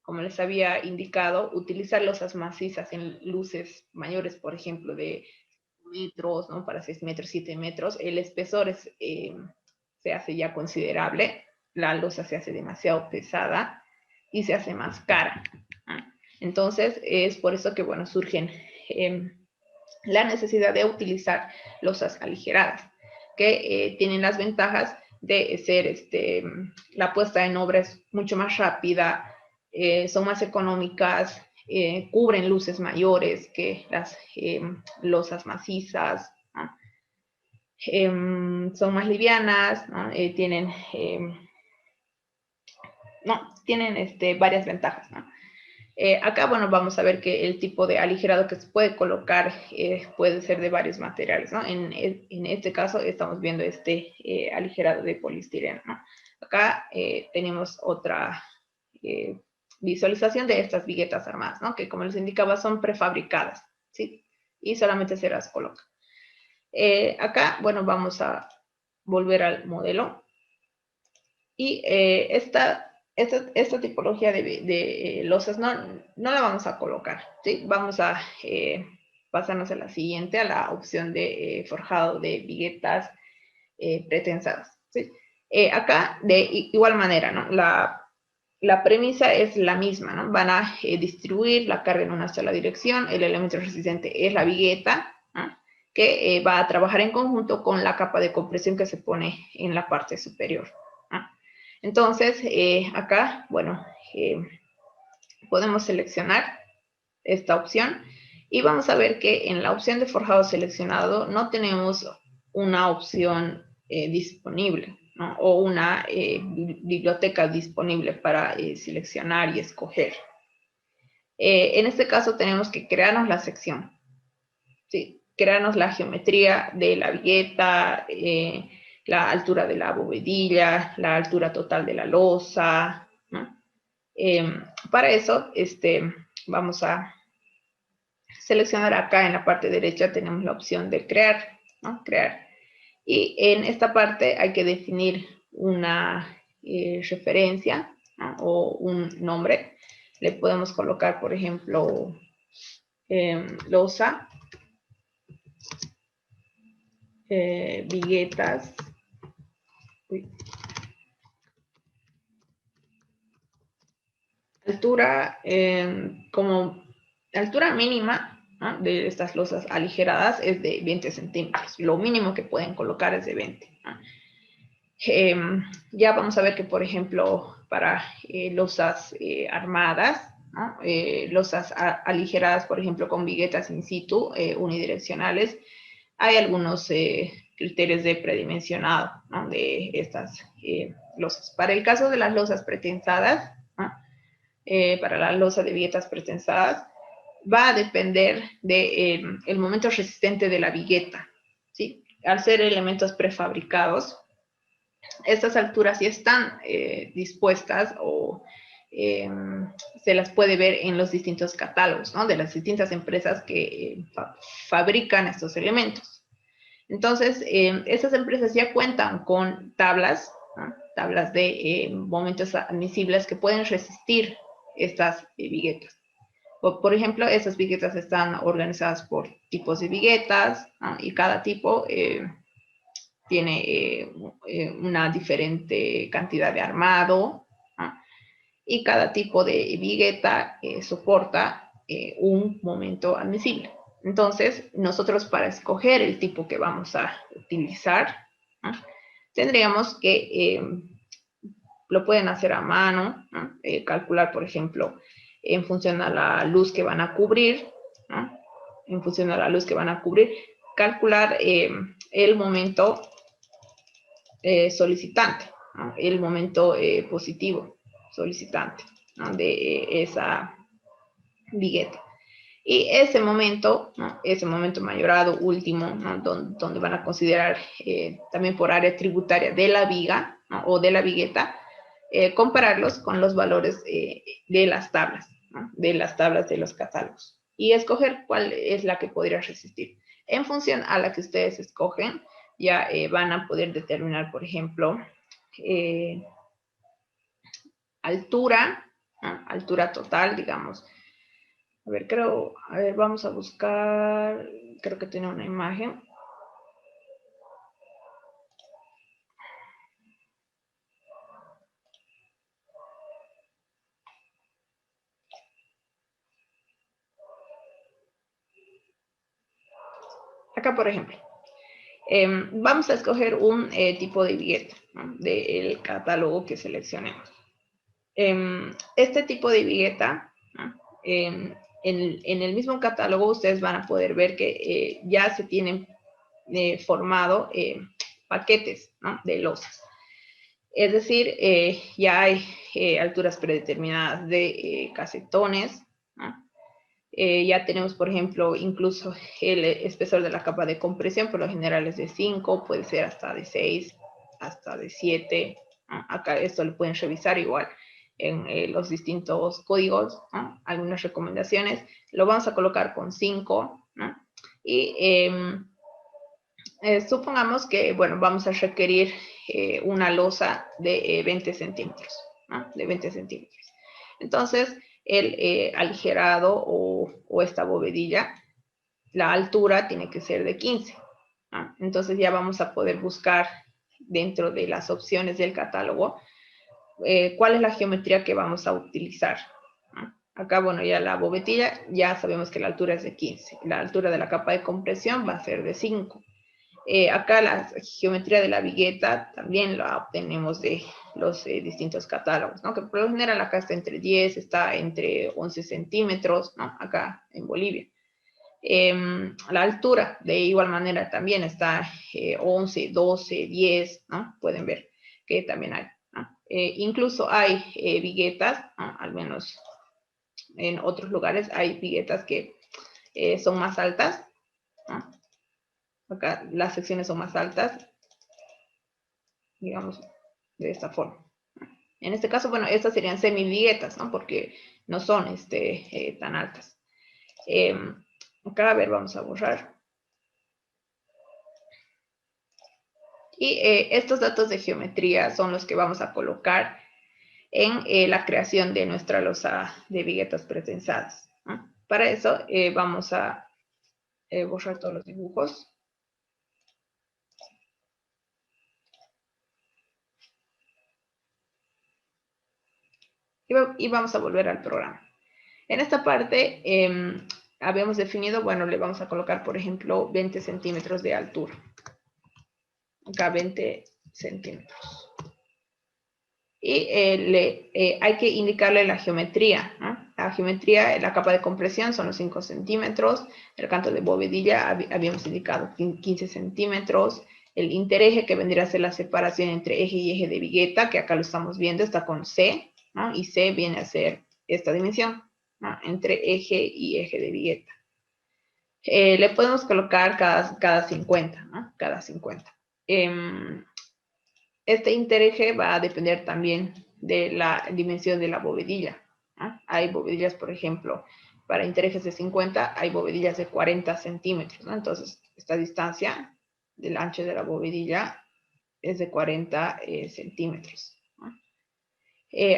Como les había indicado, utilizar losas macizas en luces mayores, por ejemplo, de metros, ¿no? Para 6 metros, 7 metros, el espesor se hace ya considerable, la losa se hace demasiado pesada y se hace más cara, ¿no? Entonces, es por eso que, bueno, surgen la necesidad de utilizar losas aligeradas, que tienen las ventajas de ser, la puesta en obra es mucho más rápida, son más económicas, cubren luces mayores que las losas macizas, ¿no? Son más livianas, ¿no? Tienen varias ventajas, ¿no? Acá, bueno, vamos a ver que el tipo de aligerado que se puede colocar puede ser de varios materiales, ¿no? En este caso estamos viendo este aligerado de poliestireno, ¿no? Acá tenemos otra visualización de estas viguetas armadas, ¿no? Que como les indicaba son prefabricadas, ¿sí? Y solamente se las coloca. Acá, bueno, vamos a volver al modelo. Y esta tipología de losas no la vamos a colocar, ¿sí? Vamos a pasarnos a la siguiente, a la opción de forjado de viguetas pretensadas, ¿sí? Acá, de igual manera, ¿no? La premisa es la misma, ¿no? Van a distribuir la carga en una sola dirección, el elemento resistente es la vigueta, ¿no? Que va a trabajar en conjunto con la capa de compresión que se pone en la parte superior, ¿no? Entonces, acá, bueno, podemos seleccionar esta opción y vamos a ver que en la opción de forjado seleccionado no tenemos una opción disponible, ¿no? O una biblioteca disponible para seleccionar y escoger. En este caso tenemos que crearnos la sección, ¿sí? Crearnos la geometría de la vigueta, la altura de la bovedilla, la altura total de la losa, ¿no? Para eso, vamos a seleccionar acá en la parte derecha, tenemos la opción de crear, ¿no? Crear. Y en esta parte hay que definir una referencia, ¿no? O un nombre. Le podemos colocar, por ejemplo, losa, viguetas. Uy. Altura, como altura mínima, ¿no? De estas losas aligeradas es de 20 centímetros. Lo mínimo que pueden colocar es de 20. ¿No? Ya vamos a ver que, por ejemplo, para losas armadas, ¿no? Losas aligeradas, por ejemplo, con viguetas in situ unidireccionales, hay algunos criterios de predimensionado, ¿no? De estas losas. Para el caso de las losas pretensadas, ¿no? Para la losa de viguetas pretensadas, va a depender del el momento resistente de la vigueta, ¿sí? Al ser elementos prefabricados, estas alturas sí están dispuestas o se las puede ver en los distintos catálogos, ¿no? De las distintas empresas que fabrican estos elementos. Entonces, esas empresas ya cuentan con tablas, ¿no? Tablas de momentos admisibles que pueden resistir estas viguetas. Por ejemplo, esas viguetas están organizadas por tipos de viguetas, ¿no? Y cada tipo tiene una diferente cantidad de armado, ¿no? Y cada tipo de vigueta soporta un momento admisible. Entonces, nosotros para escoger el tipo que vamos a utilizar, ¿no? Tendríamos que, lo pueden hacer a mano, ¿no? Calcular, por ejemplo, en función a la luz que van a cubrir, ¿no? En función a la luz que van a cubrir, calcular el momento solicitante, ¿no? El momento positivo solicitante, ¿no? De esa vigueta. Y ese momento, ¿no? Ese momento mayorado último, ¿no? donde van a considerar también por área tributaria de la viga, ¿no? O de la vigueta, compararlos con los valores de las tablas, ¿no? De las tablas de los catálogos. Y escoger cuál es la que podría resistir. En función a la que ustedes escogen, ya van a poder determinar, por ejemplo, altura, ¿no? Altura total, digamos. A ver, vamos a buscar, creo que tiene una imagen. Acá, por ejemplo, vamos a escoger un tipo de vigueta, ¿no? Del catálogo que seleccionemos. Este tipo de vigueta, ¿no? en el mismo catálogo ustedes van a poder ver que ya se tienen formado paquetes, ¿no?, de losas. Es decir, ya hay alturas predeterminadas de casetones, ¿no? Ya tenemos, por ejemplo, incluso el espesor de la capa de compresión, por lo general es de 5, puede ser hasta de 6, hasta de 7. ¿No? Acá esto lo pueden revisar igual en los distintos códigos, ¿no? Algunas recomendaciones. Lo vamos a colocar con 5, ¿no? Y supongamos que, bueno, vamos a requerir una losa de 20 centímetros, ¿no? De 20 centímetros. Entonces, el aligerado o esta bovedilla, la altura tiene que ser de 15, ¿no? Entonces ya vamos a poder buscar dentro de las opciones del catálogo cuál es la geometría que vamos a utilizar, ¿no? Acá, bueno, ya la bovedilla, ya sabemos que la altura es de 15. La altura de la capa de compresión va a ser de 5. Acá la geometría de la vigueta también la obtenemos de los distintos catálogos, ¿no? Que por lo general acá está entre 10, está entre 11 centímetros, ¿no? Acá en Bolivia. La altura, de igual manera, también está 11, 12, 10, ¿no? Pueden ver que también hay, ¿no? Incluso hay viguetas, ¿no? Al menos en otros lugares hay viguetas que son más altas, ¿no? Acá las secciones son más altas, digamos, de esta forma. En este caso, bueno, estas serían semi-viguetas, ¿no? Porque no son tan altas. Acá, a ver, vamos a borrar. Y estos datos de geometría son los que vamos a colocar en la creación de nuestra losa de viguetas pretensadas, ¿no? Para eso vamos a borrar todos los dibujos. Y vamos a volver al programa. En esta parte habíamos definido, bueno, le vamos a colocar, por ejemplo, 20 centímetros de altura. Acá 20 centímetros. Y hay que indicarle la geometría, ¿no? La geometría, la capa de compresión son los 5 centímetros. El canto de bovedilla habíamos indicado 15 centímetros. El intereje, que vendría a ser la separación entre eje y eje de vigueta, que acá lo estamos viendo, está con C, ¿no? Y C viene a ser esta dimensión, ¿no? Entre eje y eje de vigueta. Le podemos colocar cada 50, ¿no? Cada 50. Este intereje va a depender también de la dimensión de la bovedilla, ¿no? Hay bovedillas, por ejemplo, para interejes de 50, hay bovedillas de 40 centímetros, ¿no? Entonces, esta distancia del ancho de la bovedilla es de 40 centímetros, ¿no?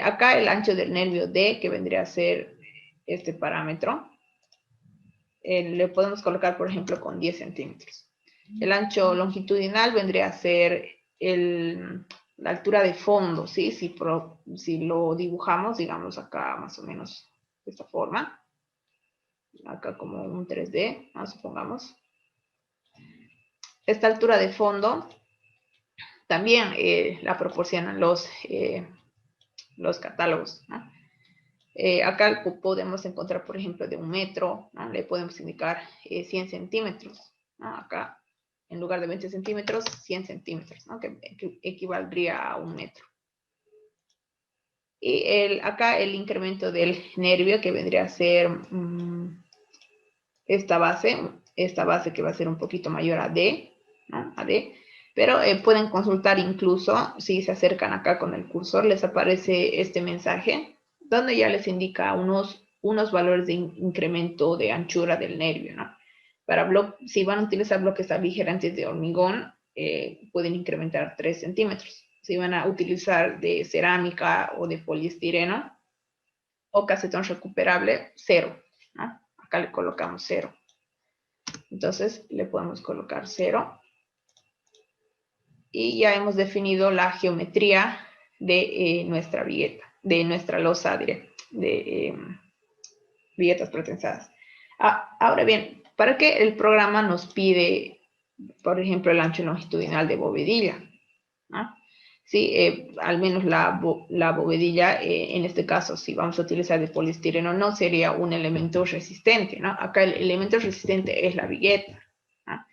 Acá el ancho del nervio D, que vendría a ser este parámetro, le podemos colocar, por ejemplo, con 10 centímetros. El ancho longitudinal vendría a ser la altura de fondo, ¿sí? Si lo dibujamos, digamos acá más o menos de esta forma. Acá como un 3D, ¿no? Supongamos. Esta altura de fondo también la proporcionan los catálogos, ¿no? Acá podemos encontrar, por ejemplo, de 1 metro, ¿no? Le podemos indicar 100 centímetros, ¿no? Acá, en lugar de 20 centímetros, 100 centímetros, ¿no? Que equivaldría a 1 metro. Y acá el incremento del nervio, que vendría a ser esta base que va a ser un poquito mayor a D, ¿no? A D. Pero pueden consultar incluso, si se acercan acá con el cursor, les aparece este mensaje, donde ya les indica unos valores de incremento de anchura del nervio, ¿no? Si van a utilizar bloques aligerantes de hormigón, pueden incrementar 3 centímetros. Si van a utilizar de cerámica o de poliestireno o casetón recuperable, 0, ¿no? Acá le colocamos 0. Entonces le podemos colocar 0. Y ya hemos definido la geometría de nuestra vigueta, de nuestra losa de viguetas pretensadas. Ahora bien, ¿para qué el programa nos pide, por ejemplo, el ancho longitudinal de bovedilla? ¿No? ¿sí? Al menos la bovedilla, en este caso, si vamos a utilizar de poliestireno, no sería un elemento resistente, ¿no? Acá el elemento resistente es la vigueta, ¿no?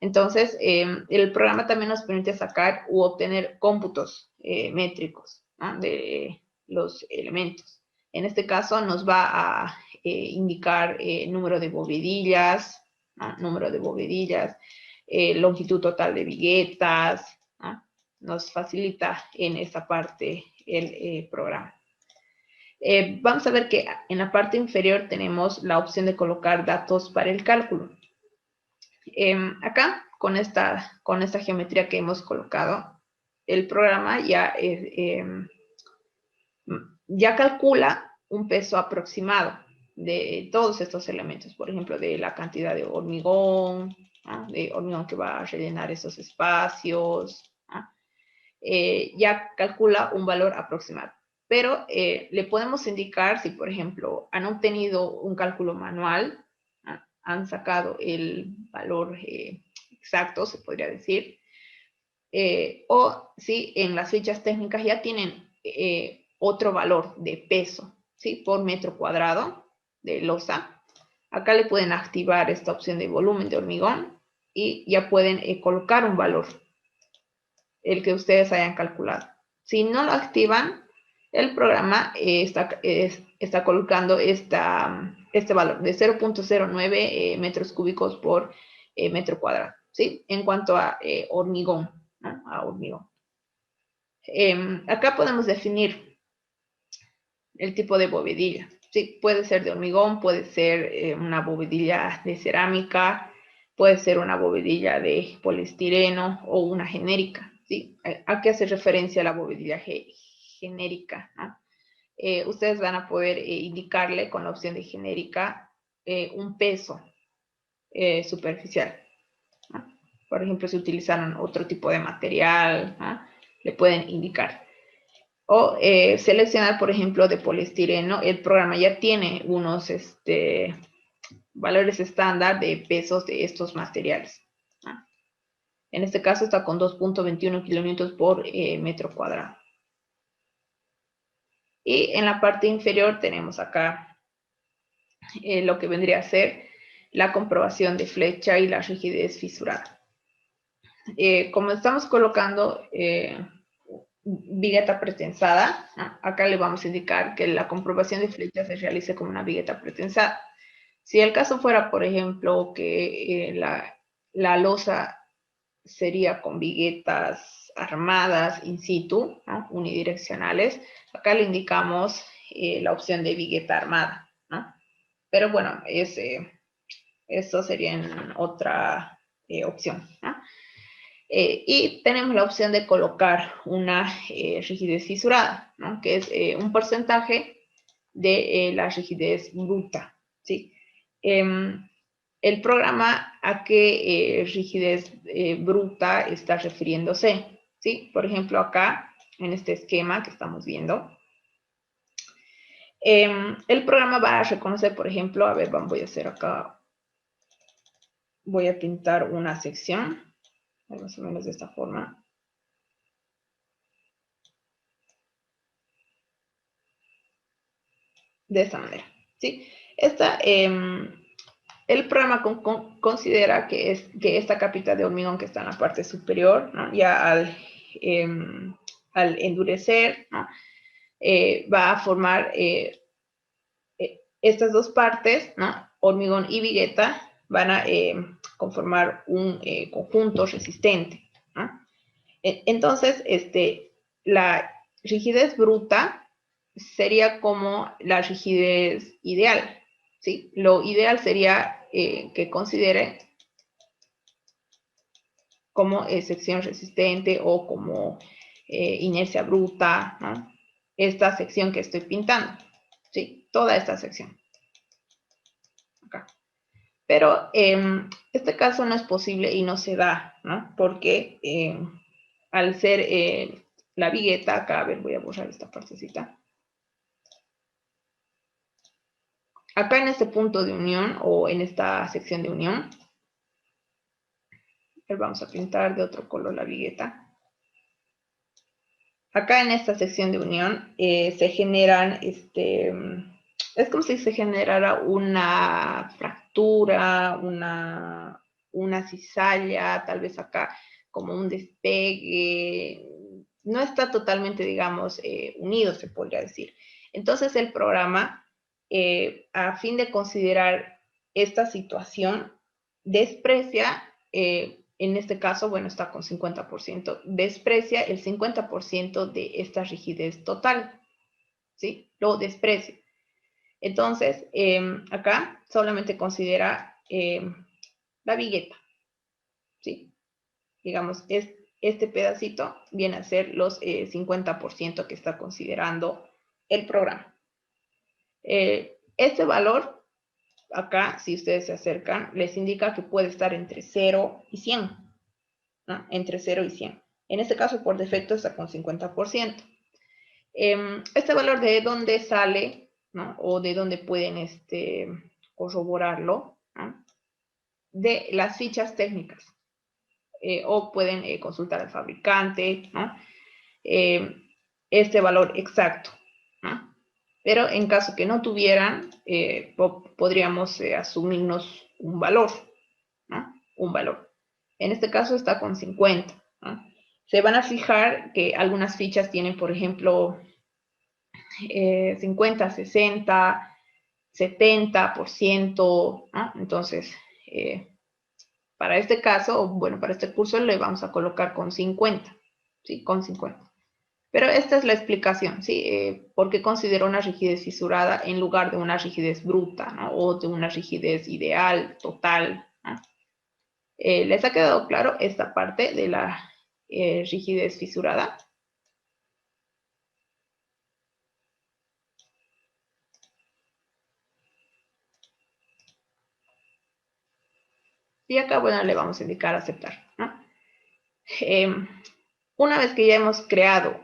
Entonces, el programa también nos permite sacar u obtener cómputos métricos, ¿no? De los elementos. En este caso, nos va a indicar número de bovedillas, ¿no? Número de bovedillas, longitud total de viguetas, ¿no? Nos facilita en esta parte el programa. Vamos a ver que en la parte inferior tenemos la opción de colocar datos para el cálculo. Acá, con esta geometría que hemos colocado, el programa ya calcula un peso aproximado de todos estos elementos, por ejemplo, de la cantidad de hormigón, ¿no? De hormigón que va a rellenar esos espacios, ¿no? Ya calcula un valor aproximado. Pero le podemos indicar si, por ejemplo, han obtenido un cálculo manual, ¿no? Han sacado el valor exacto, se podría decir, o si en las fichas técnicas ya tienen otro valor de peso, ¿sí? Por metro cuadrado de losa. Acá le pueden activar esta opción de volumen de hormigón y ya pueden colocar un valor, el que ustedes hayan calculado. Si no lo activan, el programa está colocando este valor de 0.09 metros cúbicos por metro cuadrado, ¿sí? En cuanto a hormigón, ¿no? A hormigón. Acá podemos definir el tipo de bovedilla. Sí, puede ser de hormigón, puede ser una bovedilla de cerámica, puede ser una bovedilla de poliestireno o una genérica. ¿Sí? ¿A qué hace referencia la bovedilla genérica? ¿No? Ustedes van a poder indicarle con la opción de genérica un peso superficial, ¿no? Por ejemplo, si utilizaron otro tipo de material, ¿no? Le pueden indicar. O seleccionar, por ejemplo, de poliestireno. El programa ya tiene unos valores estándar de pesos de estos materiales, ¿no? En este caso está con 2.21 kilonewtons por metro cuadrado. Y en la parte inferior tenemos acá lo que vendría a ser la comprobación de flecha y la rigidez fisurada. Como estamos colocando vigueta pretensada, ¿no? Acá le vamos a indicar que la comprobación de flecha se realice con una vigueta pretensada. Si el caso fuera, por ejemplo, que la losa sería con viguetas armadas in situ, ¿no? Unidireccionales, acá le indicamos la opción de vigueta armada, ¿no? Pero bueno, eso sería en otra opción, ¿no? Y tenemos la opción de colocar una rigidez fisurada, ¿no? Que es un porcentaje de la rigidez bruta, ¿sí? El programa a qué rigidez bruta está refiriéndose, ¿sí? Por ejemplo, acá, en este esquema que estamos viendo, el programa va a reconocer, por ejemplo, a ver, voy a hacer acá, voy a pintar una sección, más o menos de esta forma. De esta manera, ¿sí? El programa considera que esta capita de hormigón que está en la parte superior, ¿no? Ya al endurecer, ¿no? Va a formar estas dos partes, ¿no? Hormigón y vigueta, van a conformar un conjunto resistente, ¿no? Entonces, la rigidez bruta sería como la rigidez ideal, ¿sí? Lo ideal sería que considere como sección resistente o como inercia bruta, ¿no? Esta sección que estoy pintando, ¿sí? Toda esta sección. Acá. Pero este caso no es posible y no se da, ¿no? Porque al ser la vigueta, acá, a ver, voy a borrar esta partecita. Acá en este punto de unión o en esta sección de unión, vamos a pintar de otro color la vigueta. acá en esta sección de unión se generan, es como si se generara una fractura, una cizalla, tal vez acá como un despegue. No está totalmente, digamos, unido, se podría decir. Entonces el programa, a fin de considerar esta situación, desprecia, en este caso, bueno, está con 50%, desprecia el 50% de esta rigidez total, ¿sí? Lo desprecia. Entonces, acá solamente considera la vigueta, ¿sí? Digamos, este pedacito viene a ser los 50% que está considerando el programa. Este valor, acá, si ustedes se acercan, les indica que puede estar entre 0 y 100, ¿no? Entre 0 y 100. En este caso, por defecto, está con 50%. Este valor de dónde sale, ¿no? O de dónde pueden corroborarlo, ¿no? De las fichas técnicas. O pueden consultar al fabricante, ¿no? Este valor exacto, ¿no? Pero en caso que no tuvieran, podríamos asumirnos un valor, ¿no? Un valor. En este caso está con 50, ¿no? Se van a fijar que algunas fichas tienen, por ejemplo, 50, 60, 70%, ¿no? Entonces, para este caso, bueno, para este curso le vamos a colocar con 50, ¿sí? Con 50. Pero esta es la explicación, ¿sí? ¿Por qué considero una rigidez fisurada en lugar de una rigidez bruta, ¿no? O de una rigidez ideal, total, ¿no? ¿Les ha quedado claro esta parte de la rigidez fisurada? Y acá, bueno, le vamos a indicar aceptar, ¿no? Una vez que ya hemos creado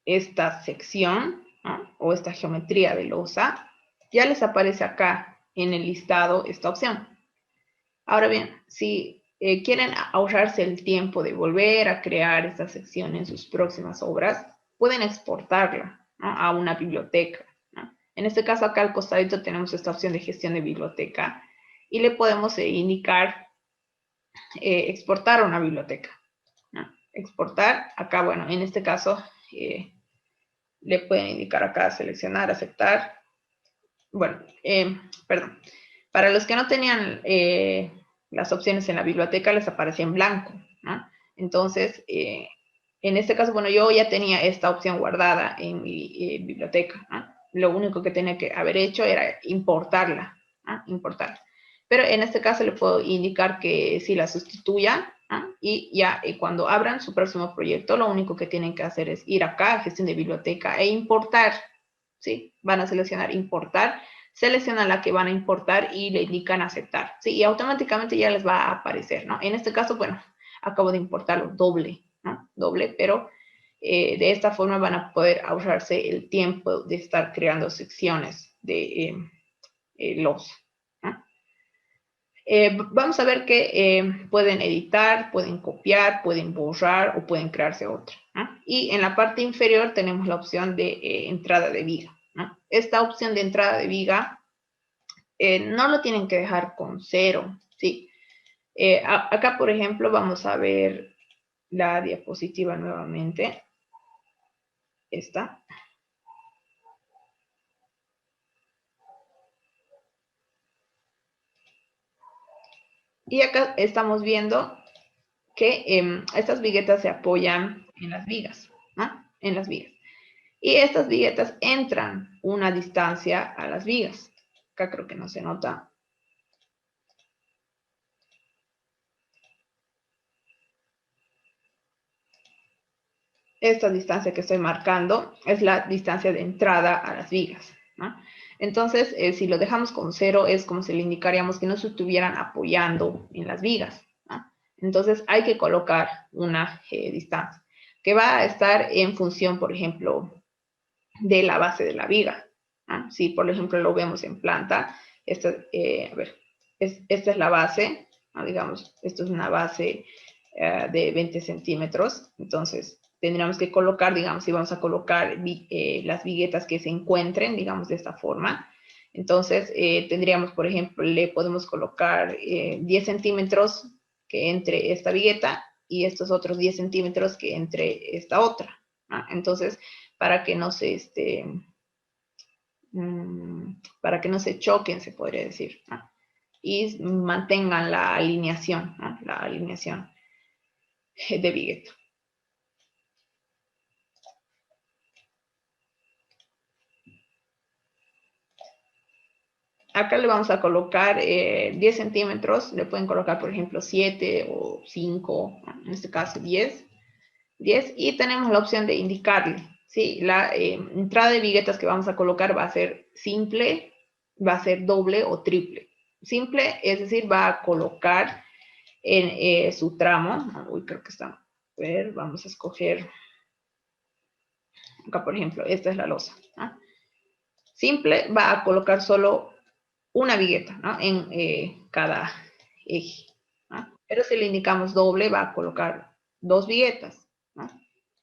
esta sección, ¿no? O esta geometría de losa, ya les aparece acá en el listado esta opción. Ahora bien, si quieren ahorrarse el tiempo de volver a crear esta sección en sus próximas obras, pueden exportarla, ¿no? A una biblioteca, ¿no? En este caso acá al costadito tenemos esta opción de gestión de biblioteca y le podemos indicar exportar a una biblioteca, ¿no? Exportar, acá, bueno, en este caso le pueden indicar acá seleccionar, aceptar. Bueno, perdón. Para los que no tenían las opciones en la biblioteca, les aparecía en blanco, ¿no? Entonces, en este caso, bueno, yo ya tenía esta opción guardada en mi biblioteca, ¿no? Lo único que tenía que haber hecho era importarla, ¿no? Importarla. Pero en este caso le puedo indicar que si la sustituyan, ¿no? Y ya cuando abran su próximo proyecto, lo único que tienen que hacer es ir acá a gestión de biblioteca e importar, ¿sí? Van a seleccionar importar, seleccionan la que van a importar y le indican aceptar, ¿sí? Y automáticamente ya les va a aparecer, ¿no? En este caso, bueno, acabo de importarlo doble, ¿no? Doble, pero de esta forma van a poder ahorrarse el tiempo de estar creando secciones de los, ¿no? Vamos a ver que pueden editar, pueden copiar, pueden borrar o pueden crearse otra, ¿no? Y en la parte inferior tenemos la opción de entrada de viga, ¿no? Esta opción de entrada de viga no lo tienen que dejar con 0, ¿sí? Acá, por ejemplo, vamos a ver la diapositiva nuevamente. Esta. Y acá estamos viendo que estas viguetas se apoyan en las vigas, ¿no? En las vigas. Y estas viguetas entran una distancia a las vigas. Acá creo que no se nota. Esta distancia que estoy marcando es la distancia de entrada a las vigas, ¿no? Entonces, si lo dejamos con 0, es como si le indicaríamos que no se estuvieran apoyando en las vigas, ¿no? Entonces, hay que colocar una distancia que va a estar en función, por ejemplo, de la base de la viga, ¿no? Si, por ejemplo, lo vemos en planta, esta, a ver, esta es la base, ¿no? Digamos, esto es una base de 20 centímetros, entonces tendríamos que colocar, digamos, si vamos a colocar las viguetas que se encuentren, digamos, de esta forma. Entonces, tendríamos, por ejemplo, le podemos colocar 10 centímetros que entre esta vigueta y estos otros 10 centímetros que entre esta otra, ¿no? Entonces, para que no se, para que no se choquen, se podría decir, ¿no? Y mantengan la alineación, ¿no? La alineación de vigueta. Acá le vamos a colocar 10 centímetros, le pueden colocar, por ejemplo, 7 o 5, en este caso 10, y tenemos la opción de indicarle, ¿sí? La entrada de viguetas que vamos a colocar va a ser simple, va a ser doble o triple. Simple, es decir, va a colocar en su tramo, uy, creo que está, a ver, vamos a escoger, acá por ejemplo, esta es la losa, ¿no? Simple va a colocar solo una vigueta, ¿no? En cada eje, ¿no? Pero si le indicamos doble, va a colocar 2 viguetas, ¿no?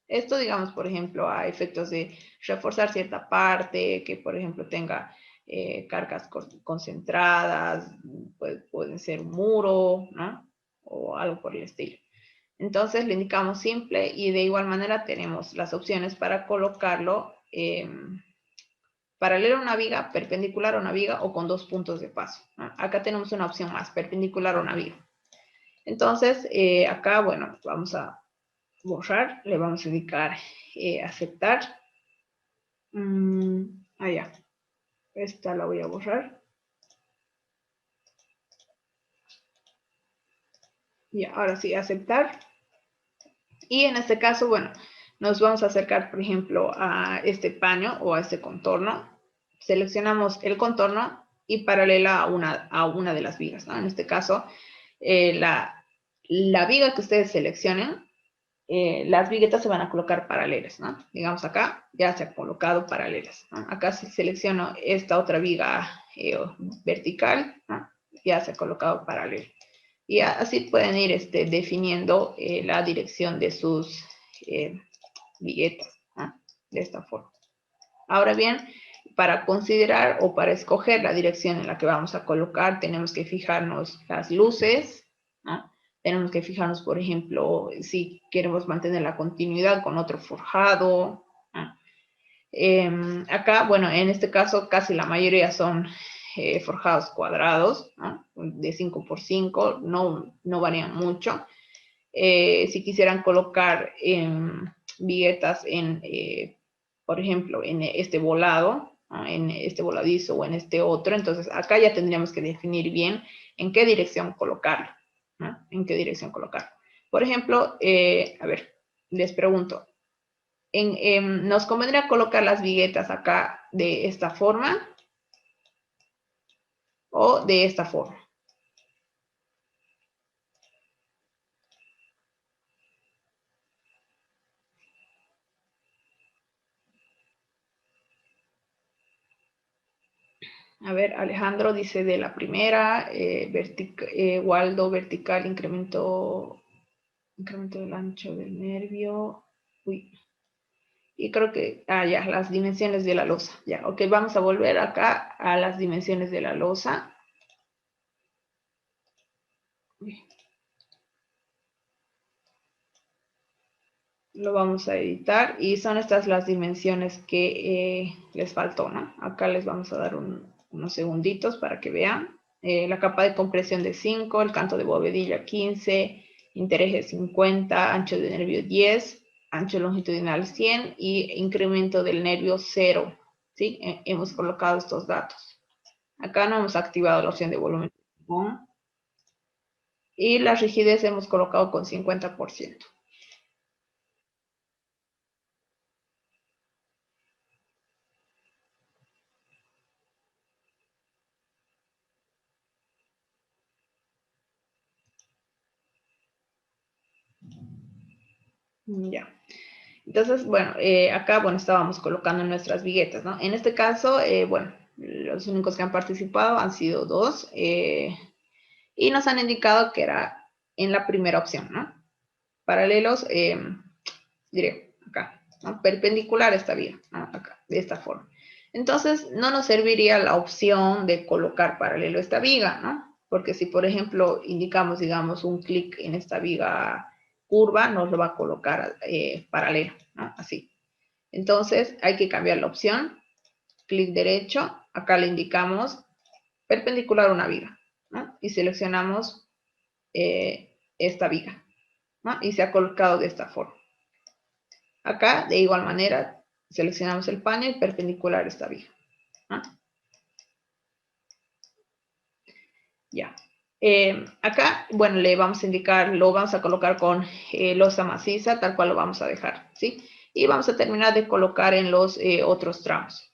Esto, digamos, por ejemplo, a efectos de reforzar cierta parte, que por ejemplo tenga cargas concentradas, pueden ser un muro, ¿no? O algo por el estilo. Entonces le indicamos simple y de igual manera tenemos las opciones para colocarlo paralelo a una viga, perpendicular a una viga o con 2 puntos de paso, ¿no? Acá tenemos una opción más, perpendicular a una viga. Entonces, acá, bueno, vamos a borrar, le vamos a indicar aceptar. Ya. Esta la voy a borrar. Y ahora sí, aceptar. Y en este caso, bueno, nos vamos a acercar, por ejemplo, a este paño o a este contorno. Seleccionamos el contorno y paralela a una de las vigas, ¿no? En este caso, la viga que ustedes seleccionen, las viguetas se van a colocar paralelas, ¿no? Digamos acá ya se ha colocado paralelas, ¿no? Acá si selecciono esta otra viga vertical, ¿no? Ya se ha colocado paralela. Y así pueden ir definiendo la dirección de sus viguetas, ¿no? De esta forma. Ahora bien, para considerar o para escoger la dirección en la que vamos a colocar, tenemos que fijarnos las luces, ¿no? Tenemos que fijarnos, por ejemplo, si queremos mantener la continuidad con otro forjado, ¿no? Acá, bueno, en este caso casi la mayoría son forjados cuadrados, ¿no? De 5x5, no varían mucho. Si quisieran colocar viguetas por ejemplo, en este volado, ¿no? En este voladizo o en este otro, entonces acá ya tendríamos que definir bien en qué dirección colocarlo, ¿no? En qué dirección colocarlo. Por ejemplo, a ver, les pregunto, ¿nos convendría colocar las viguetas acá de esta forma o de esta forma? A ver, Alejandro dice de la primera, Waldo vertical, incremento del ancho del nervio. Uy. Y creo que, ya, las dimensiones de la losa. Ya, ok, vamos a volver acá a las dimensiones de la losa. Uy. Lo vamos a editar y son estas las dimensiones que les faltó, ¿no? Acá les vamos a dar unos segunditos para que vean. La capa de compresión de 5, el canto de bovedilla 15, intereje 50, ancho de nervio 10, ancho longitudinal 100 y incremento del nervio 0, ¿sí? Hemos colocado estos datos. Acá no hemos activado la opción de volumen y la rigidez hemos colocado con 50%. Ya. Entonces, bueno, acá, bueno, estábamos colocando nuestras viguetas, ¿no? En este caso, bueno, los únicos que han participado han sido 2 y nos han indicado que era en la primera opción, ¿no? Paralelos, diré, ¿no? Perpendicular a esta viga, ¿no? Acá, de esta forma. Entonces, no nos serviría la opción de colocar paralelo a esta viga, ¿no? Porque si, por ejemplo, indicamos, digamos, un clic en esta viga curva, nos lo va a colocar paralelo, ¿no? Así. Entonces, hay que cambiar la opción. Clic derecho, acá le indicamos perpendicular a una viga, ¿no? Y seleccionamos esta viga, ¿no? Y se ha colocado de esta forma. Acá, de igual manera, seleccionamos el panel perpendicular a esta viga, ¿no? Ya. Acá, bueno, le vamos a indicar, lo vamos a colocar con losa maciza, tal cual lo vamos a dejar, ¿sí? Y vamos a terminar de colocar en los otros tramos.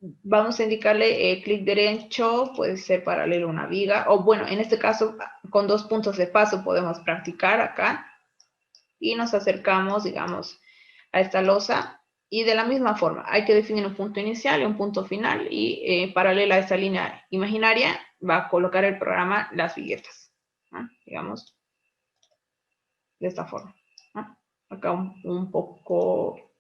Vamos a indicarle clic derecho, puede ser paralelo a una viga, o bueno, en este caso, con 2 puntos de paso podemos practicar acá. Y nos acercamos, digamos, a esta losa. Y de la misma forma, hay que definir un punto inicial y un punto final. Y paralela a esa línea imaginaria, va a colocar el programa las viguetas, ¿no? Digamos, de esta forma, ¿no? Acá un poco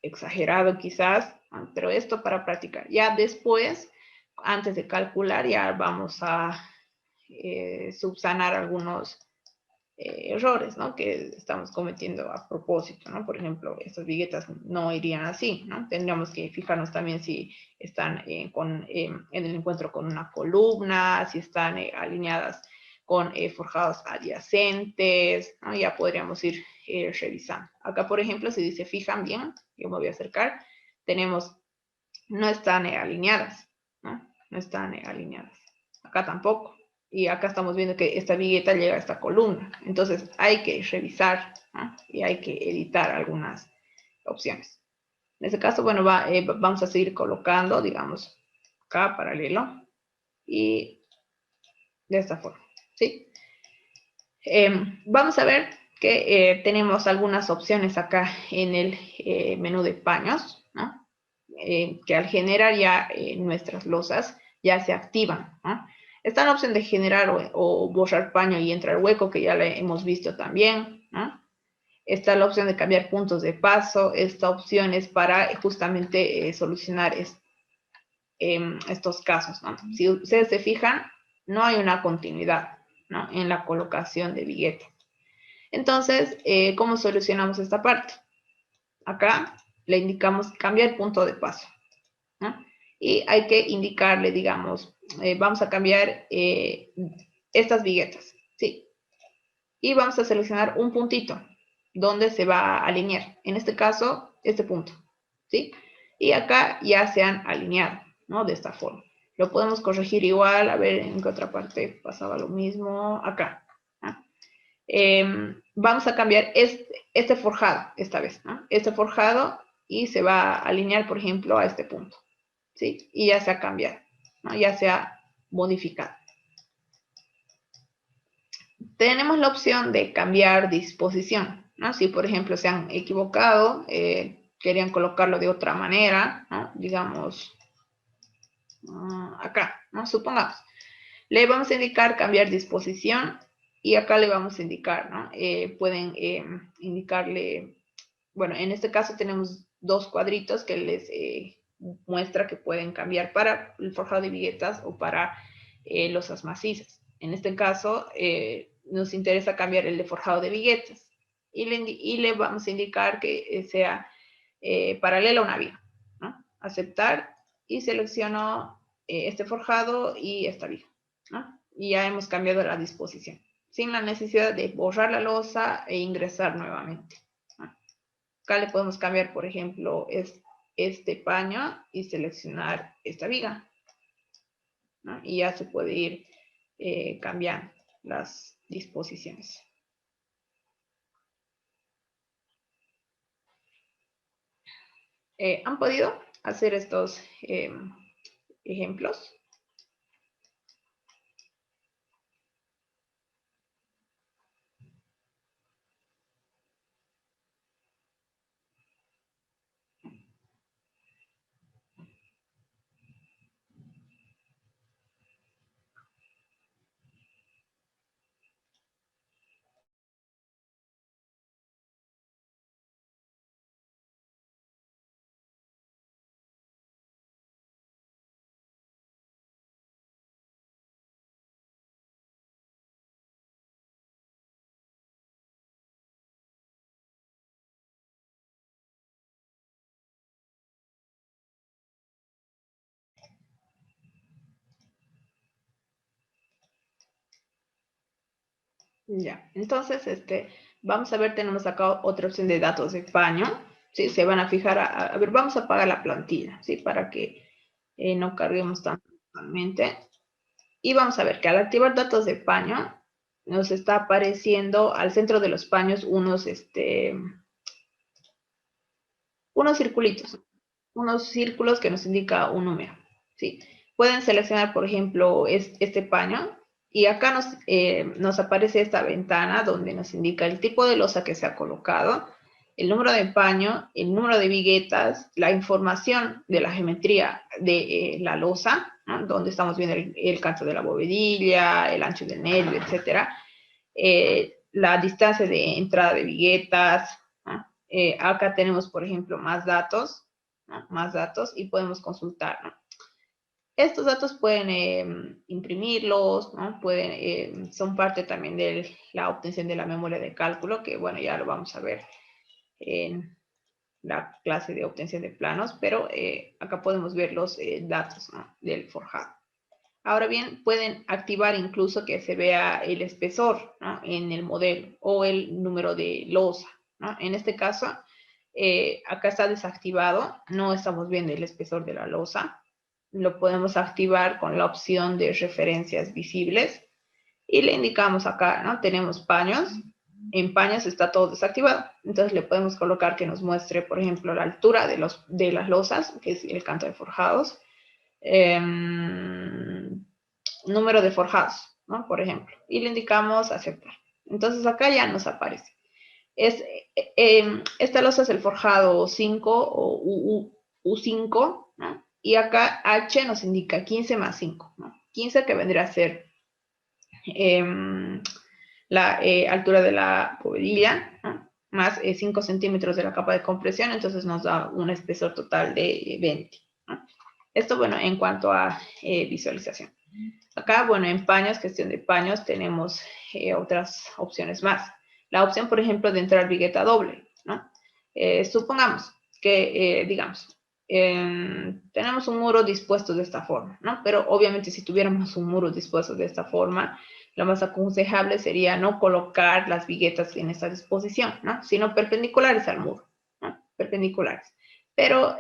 exagerado quizás, ¿no? Pero esto para practicar. Ya después, antes de calcular, ya vamos a subsanar algunos errores, ¿no? Que estamos cometiendo a propósito, ¿no? Por ejemplo, estas viguetas no irían así, ¿no? Tendríamos que fijarnos también si están en el encuentro con una columna, si están alineadas con forjados adyacentes, ¿no? Ya podríamos ir revisando. Acá, por ejemplo, si se fijan bien, yo me voy a acercar, tenemos, no están alineadas, ¿no? No están alineadas. Acá tampoco. Y acá estamos viendo que esta vigueta llega a esta columna. Entonces hay que revisar, ¿no? Y hay que editar algunas opciones. En este caso, bueno, vamos a seguir colocando, digamos, acá paralelo y de esta forma, ¿sí? Vamos a ver que tenemos algunas opciones acá en el menú de paños, ¿no? Que al generar ya nuestras losas ya se activan, ¿no? Está la opción de generar o borrar paño y entrar hueco, que ya la hemos visto también, ¿no? Está la opción de cambiar puntos de paso. Esta opción es para justamente solucionar estos casos, ¿no? Si ustedes se fijan, no hay una continuidad, ¿no? En la colocación de vigueta. Entonces, ¿cómo solucionamos esta parte? Acá le indicamos cambiar punto de paso, ¿no? Y hay que indicarle, digamos, vamos a cambiar estas viguetas, ¿sí? Y vamos a seleccionar un puntito donde se va a alinear. En este caso, este punto, ¿sí? Y acá ya se han alineado, ¿no? De esta forma. Lo podemos corregir igual, a ver en qué otra parte pasaba lo mismo. Acá, ¿no? Vamos a cambiar este forjado esta vez, ¿no? Este forjado y se va a alinear, por ejemplo, a este punto, ¿sí? Y ya se ha cambiado, ¿no? Ya se ha modificado. Tenemos la opción de cambiar disposición, ¿no? Si, por ejemplo, se han equivocado, querían colocarlo de otra manera, ¿no? Digamos, acá, ¿no? Supongamos. Le vamos a indicar cambiar disposición y acá le vamos a indicar, ¿no? Pueden indicarle, bueno, en este caso tenemos 2 cuadritos que les muestra que pueden cambiar para el forjado de viguetas o para losas macizas. En este caso, nos interesa cambiar el de forjado de viguetas y le vamos a indicar que sea paralela a una viga, ¿no? Aceptar y selecciono este forjado y esta viga, ¿no? Y ya hemos cambiado la disposición, sin la necesidad de borrar la losa e ingresar nuevamente, ¿no? Acá le podemos cambiar, por ejemplo, este paño y seleccionar esta viga, ¿no? Y ya se puede ir cambiando las disposiciones. ¿Han podido hacer estos ejemplos? Ya, entonces, vamos a ver, tenemos acá otra opción de datos de paño, ¿sí? Se van a fijar, a ver, vamos a apagar la plantilla, ¿sí? Para que no carguemos tanto manualmente. Y vamos a ver que al activar datos de paño, nos está apareciendo al centro de los paños unos circulitos, unos círculos que nos indica un número, ¿sí? Pueden seleccionar, por ejemplo, este paño y acá nos aparece esta ventana donde nos indica el tipo de losa que se ha colocado, el número de paño, el número de viguetas, la información de la geometría de la losa, ¿no? Donde estamos viendo el canto de la bovedilla, el ancho del nervio, etcétera, la distancia de entrada de viguetas, ¿no? Acá tenemos, por ejemplo, más datos, ¿no? Más datos y podemos consultar, ¿no? Estos datos pueden imprimirlos, ¿no? Son parte también de la obtención de la memoria de cálculo, que bueno, ya lo vamos a ver en la clase de obtención de planos, pero acá podemos ver los datos, ¿no? Del forjado. Ahora bien, pueden activar incluso que se vea el espesor, ¿no? En el modelo o el número de losa, ¿no? En este caso, acá está desactivado, no estamos viendo el espesor de la losa. Lo podemos activar con la opción de referencias visibles y le indicamos acá, ¿no? Tenemos paños, en paños está todo desactivado. Entonces le podemos colocar que nos muestre, por ejemplo, la altura de las losas, que es el canto de forjados, eh, número de forjados, ¿no? Por ejemplo, y le indicamos aceptar. Entonces acá ya nos aparece. Esta losa es el forjado 5 o U5, ¿no? Y acá H nos indica 15 más 5, ¿no? 15 que vendría a ser eh, la altura de la povedilla, ¿no? Más 5 centímetros de la capa de compresión, entonces nos da un espesor total de 20, ¿no? Esto, bueno, en cuanto a visualización. Acá, bueno, en paños, gestión de paños, tenemos otras opciones más. La opción, por ejemplo, de entrar vigueta doble, ¿no? Supongamos que, digamos, tenemos un muro dispuesto de esta forma, ¿no? Pero obviamente si tuviéramos un muro dispuesto de esta forma, lo más aconsejable sería no colocar las viguetas en esta disposición, ¿no? Sino perpendiculares al muro, ¿no? Perpendiculares. Pero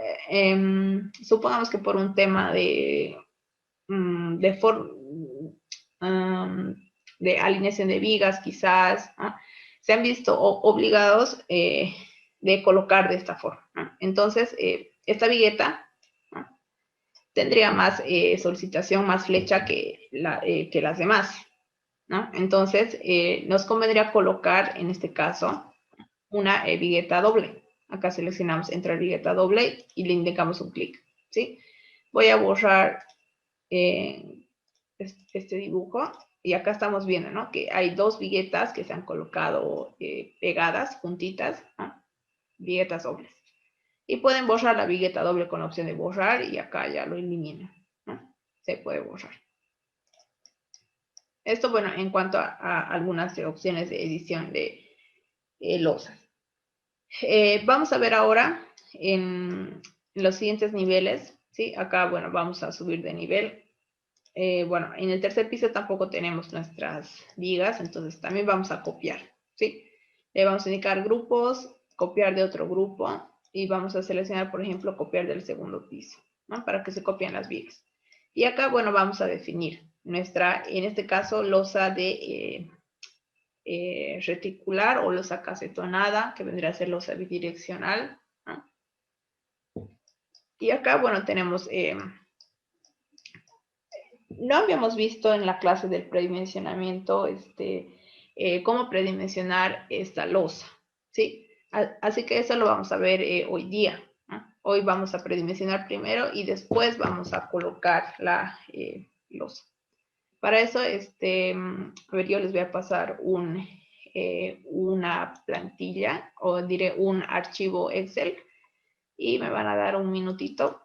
supongamos que por un tema de, um, de alineación de vigas, quizás, ¿no? Se han visto obligados de colocar de esta forma, ¿no? Entonces, esta vigueta, ¿no? Tendría más solicitación, más flecha que las demás, ¿no? Entonces, nos convendría colocar, en este caso, una vigueta doble. Acá seleccionamos entrar vigueta doble y le indicamos un clic, ¿sí? Voy a borrar este dibujo y acá estamos viendo, ¿no? Que hay dos viguetas que se han colocado pegadas, juntitas, ¿no? Viguetas dobles. Y pueden borrar la vigueta doble con la opción de borrar y acá ya lo eliminan, ¿no? Se puede borrar. Esto, bueno, en cuanto a algunas opciones de edición de losas. Vamos a ver ahora en los siguientes niveles, ¿sí? Acá, bueno, vamos a subir de nivel. Bueno, en el tercer piso tampoco tenemos nuestras vigas, entonces también vamos a copiar, ¿sí? Le vamos a indicar grupos, copiar de otro grupo y vamos a seleccionar, por ejemplo, copiar del segundo piso, ¿no? Para que se copien las vigas. Y acá, bueno, vamos a definir nuestra, en este caso, losa de reticular o losa casetonada, que vendría a ser losa bidireccional, ¿no? Y acá, bueno, tenemos no habíamos visto en la clase del predimensionamiento cómo predimensionar esta losa, ¿sí? Así que eso lo vamos a ver hoy día, ¿no? Hoy vamos a predimensionar primero y después vamos a colocar la losa. Para eso, a ver, yo les voy a pasar una plantilla o diré un archivo Excel y me van a dar un minutito.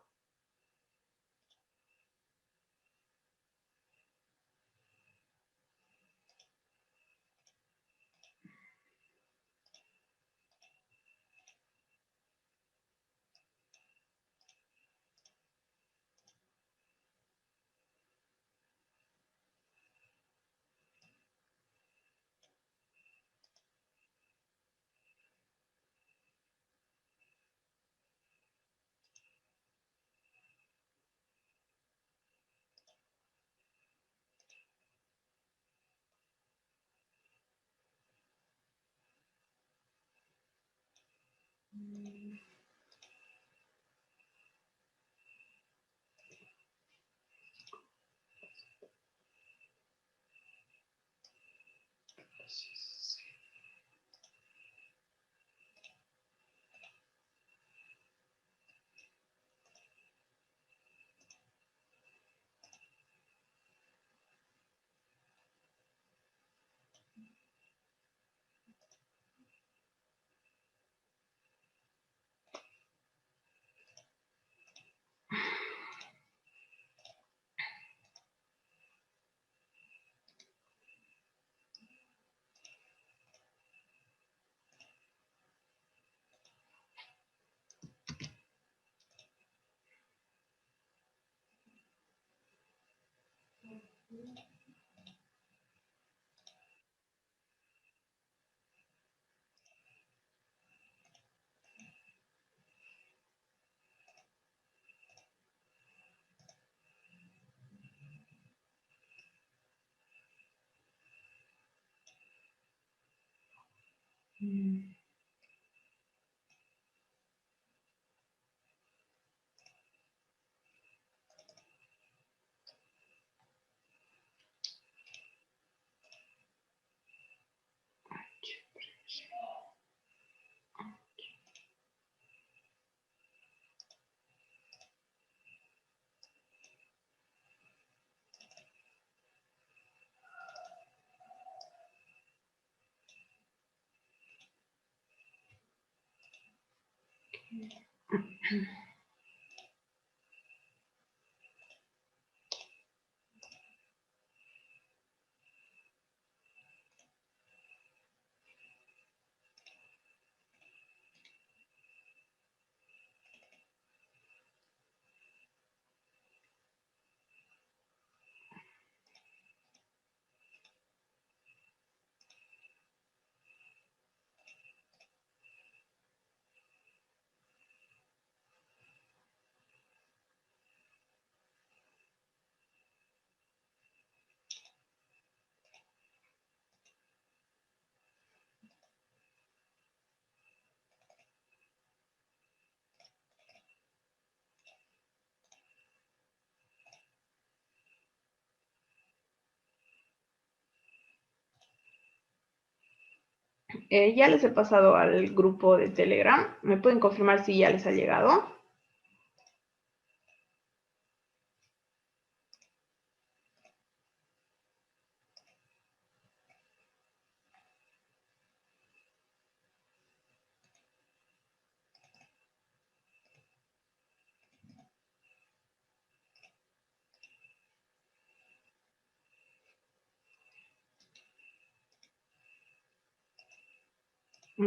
Ya les he pasado al grupo de Telegram. ¿Me pueden confirmar si ya les ha llegado?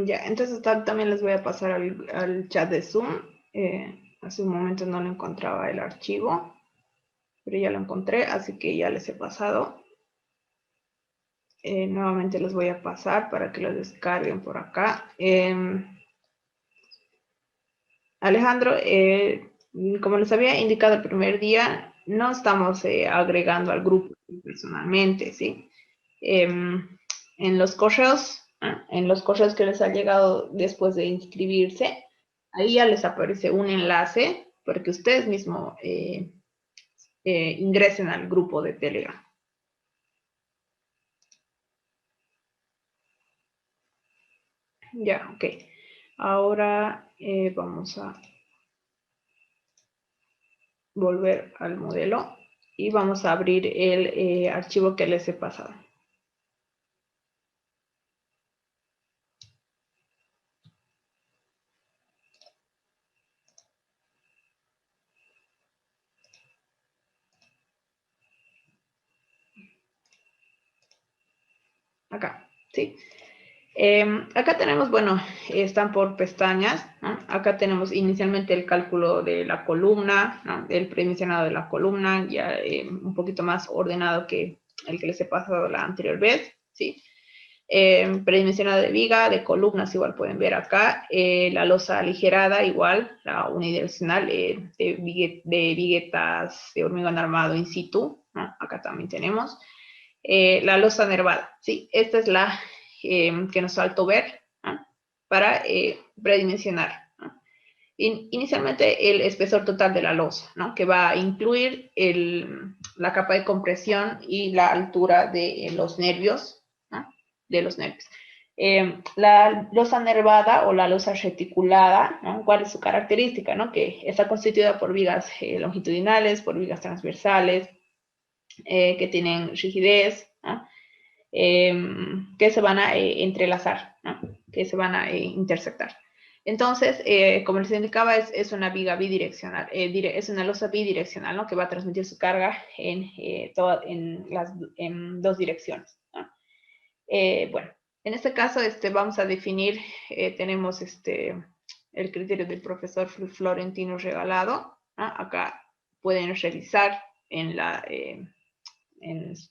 Ya, entonces también les voy a pasar al chat de Zoom. Hace un momento no lo encontraba el archivo, pero ya lo encontré, así que ya les he pasado. Nuevamente les voy a pasar para que lo descarguen por acá. Alejandro, como les había indicado el primer día, no estamos agregando al grupo personalmente, ¿sí? En los correos, en los correos que les ha llegado después de inscribirse, ahí ya les aparece un enlace para que ustedes mismos ingresen al grupo de Telegram. Ya, ok. Ahora vamos a volver al modelo y vamos a abrir el archivo que les he pasado. Acá, ¿sí? Acá tenemos, bueno, están por pestañas, ¿no? Acá tenemos inicialmente el cálculo de la columna, ¿no? El predimensionado de la columna, ya un poquito más ordenado que el que les he pasado la anterior vez, ¿sí? Predimensionado de viga, de columnas, igual pueden ver acá. La losa aligerada, igual, la unidireccional de viguetas de hormigón armado in situ, ¿no? Acá también tenemos. La losa nervada, ¿sí? Esta es la que nos faltó ver, ¿no? Para predimensionar Inicialmente el espesor total de la losa, ¿no? Que va a incluir la capa de compresión y la altura de los nervios, ¿no? De los nervios. La losa nervada o la losa reticulada, ¿no? ¿Cuál es su característica? ¿No? Que está constituida por vigas longitudinales, por vigas transversales, que tienen rigidez, ¿no? Que se van a entrelazar, ¿no? Que se van a intersectar. Entonces, como les indicaba, es una viga bidireccional, es una losa bidireccional, ¿no? Que va a transmitir su carga en dos direcciones, ¿no? Bueno, en este caso vamos a definir, tenemos el criterio del profesor Florentino Regalado, ¿no? Acá pueden revisar en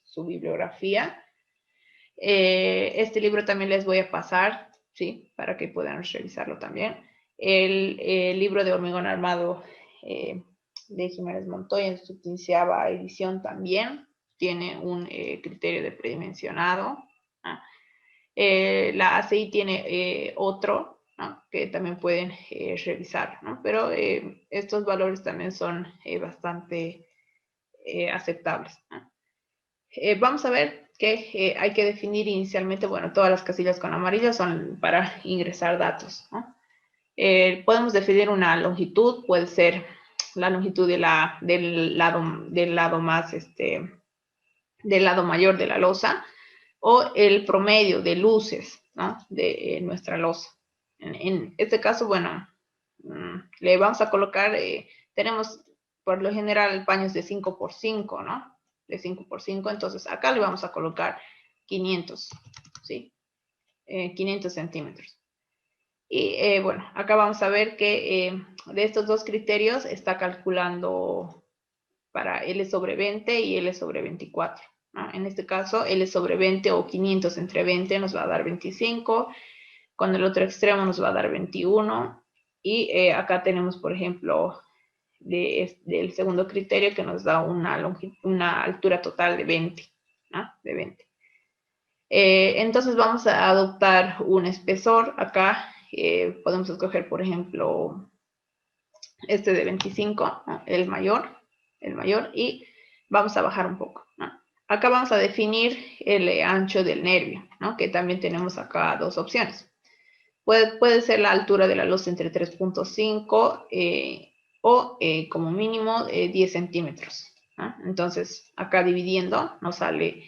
su bibliografía. Este libro también les voy a pasar, ¿sí? Para que puedan revisarlo también. El libro de Hormigón Armado de Jiménez Montoya en su 15ª edición también tiene un criterio de predimensionado. ¿No? La ACI tiene otro, ¿no? Que también pueden revisar, ¿no? Pero estos valores también son bastante aceptables, ¿no? Vamos a ver que hay que definir inicialmente, bueno, todas las casillas con amarillo son para ingresar datos, ¿no? Podemos definir una longitud, puede ser la longitud del lado más, del lado mayor de la losa, o el promedio de luces, ¿no? De nuestra losa. En este caso, bueno, le vamos a colocar, tenemos por lo general paños de 5x5, ¿no? De 5x5, entonces acá le vamos a colocar 500, ¿sí? 500 centímetros. Y bueno, acá vamos a ver que de estos dos criterios está calculando para L sobre 20 y L sobre 24. ¿No? En este caso, L sobre 20 o 500 entre 20 nos va a dar 25, con el otro extremo nos va a dar 21, y acá tenemos, por ejemplo, del segundo criterio que nos da una altura total de 20, ¿no? De 20. Entonces vamos a adoptar un espesor. Acá podemos escoger, por ejemplo, este de 25, ¿no? el mayor, y vamos a bajar un poco, ¿no? Acá vamos a definir el ancho del nervio, ¿no? Que también tenemos acá dos opciones. Puede ser la altura de la losa entre 3.5 o como mínimo 10 centímetros, ¿no? Entonces, acá dividiendo nos sale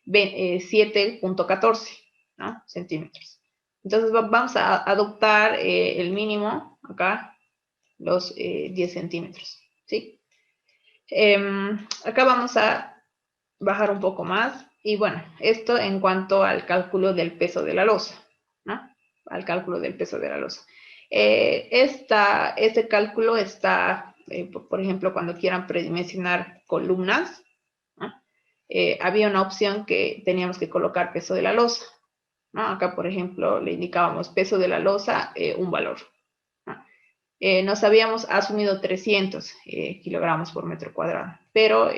7.14, ¿no? Centímetros. Entonces, vamos a adoptar el mínimo acá, los 10 centímetros, ¿sí? Acá vamos a bajar un poco más. Y bueno, esto en cuanto al cálculo del peso de la losa, ¿no? Al cálculo del peso de la losa. Este cálculo está, por ejemplo, cuando quieran predimensionar columnas, ¿no? Había una opción que teníamos que colocar peso de la losa, ¿no? Acá, por ejemplo, le indicábamos peso de la losa, un valor. ¿No? Nos habíamos asumido 300 kilogramos por metro cuadrado, pero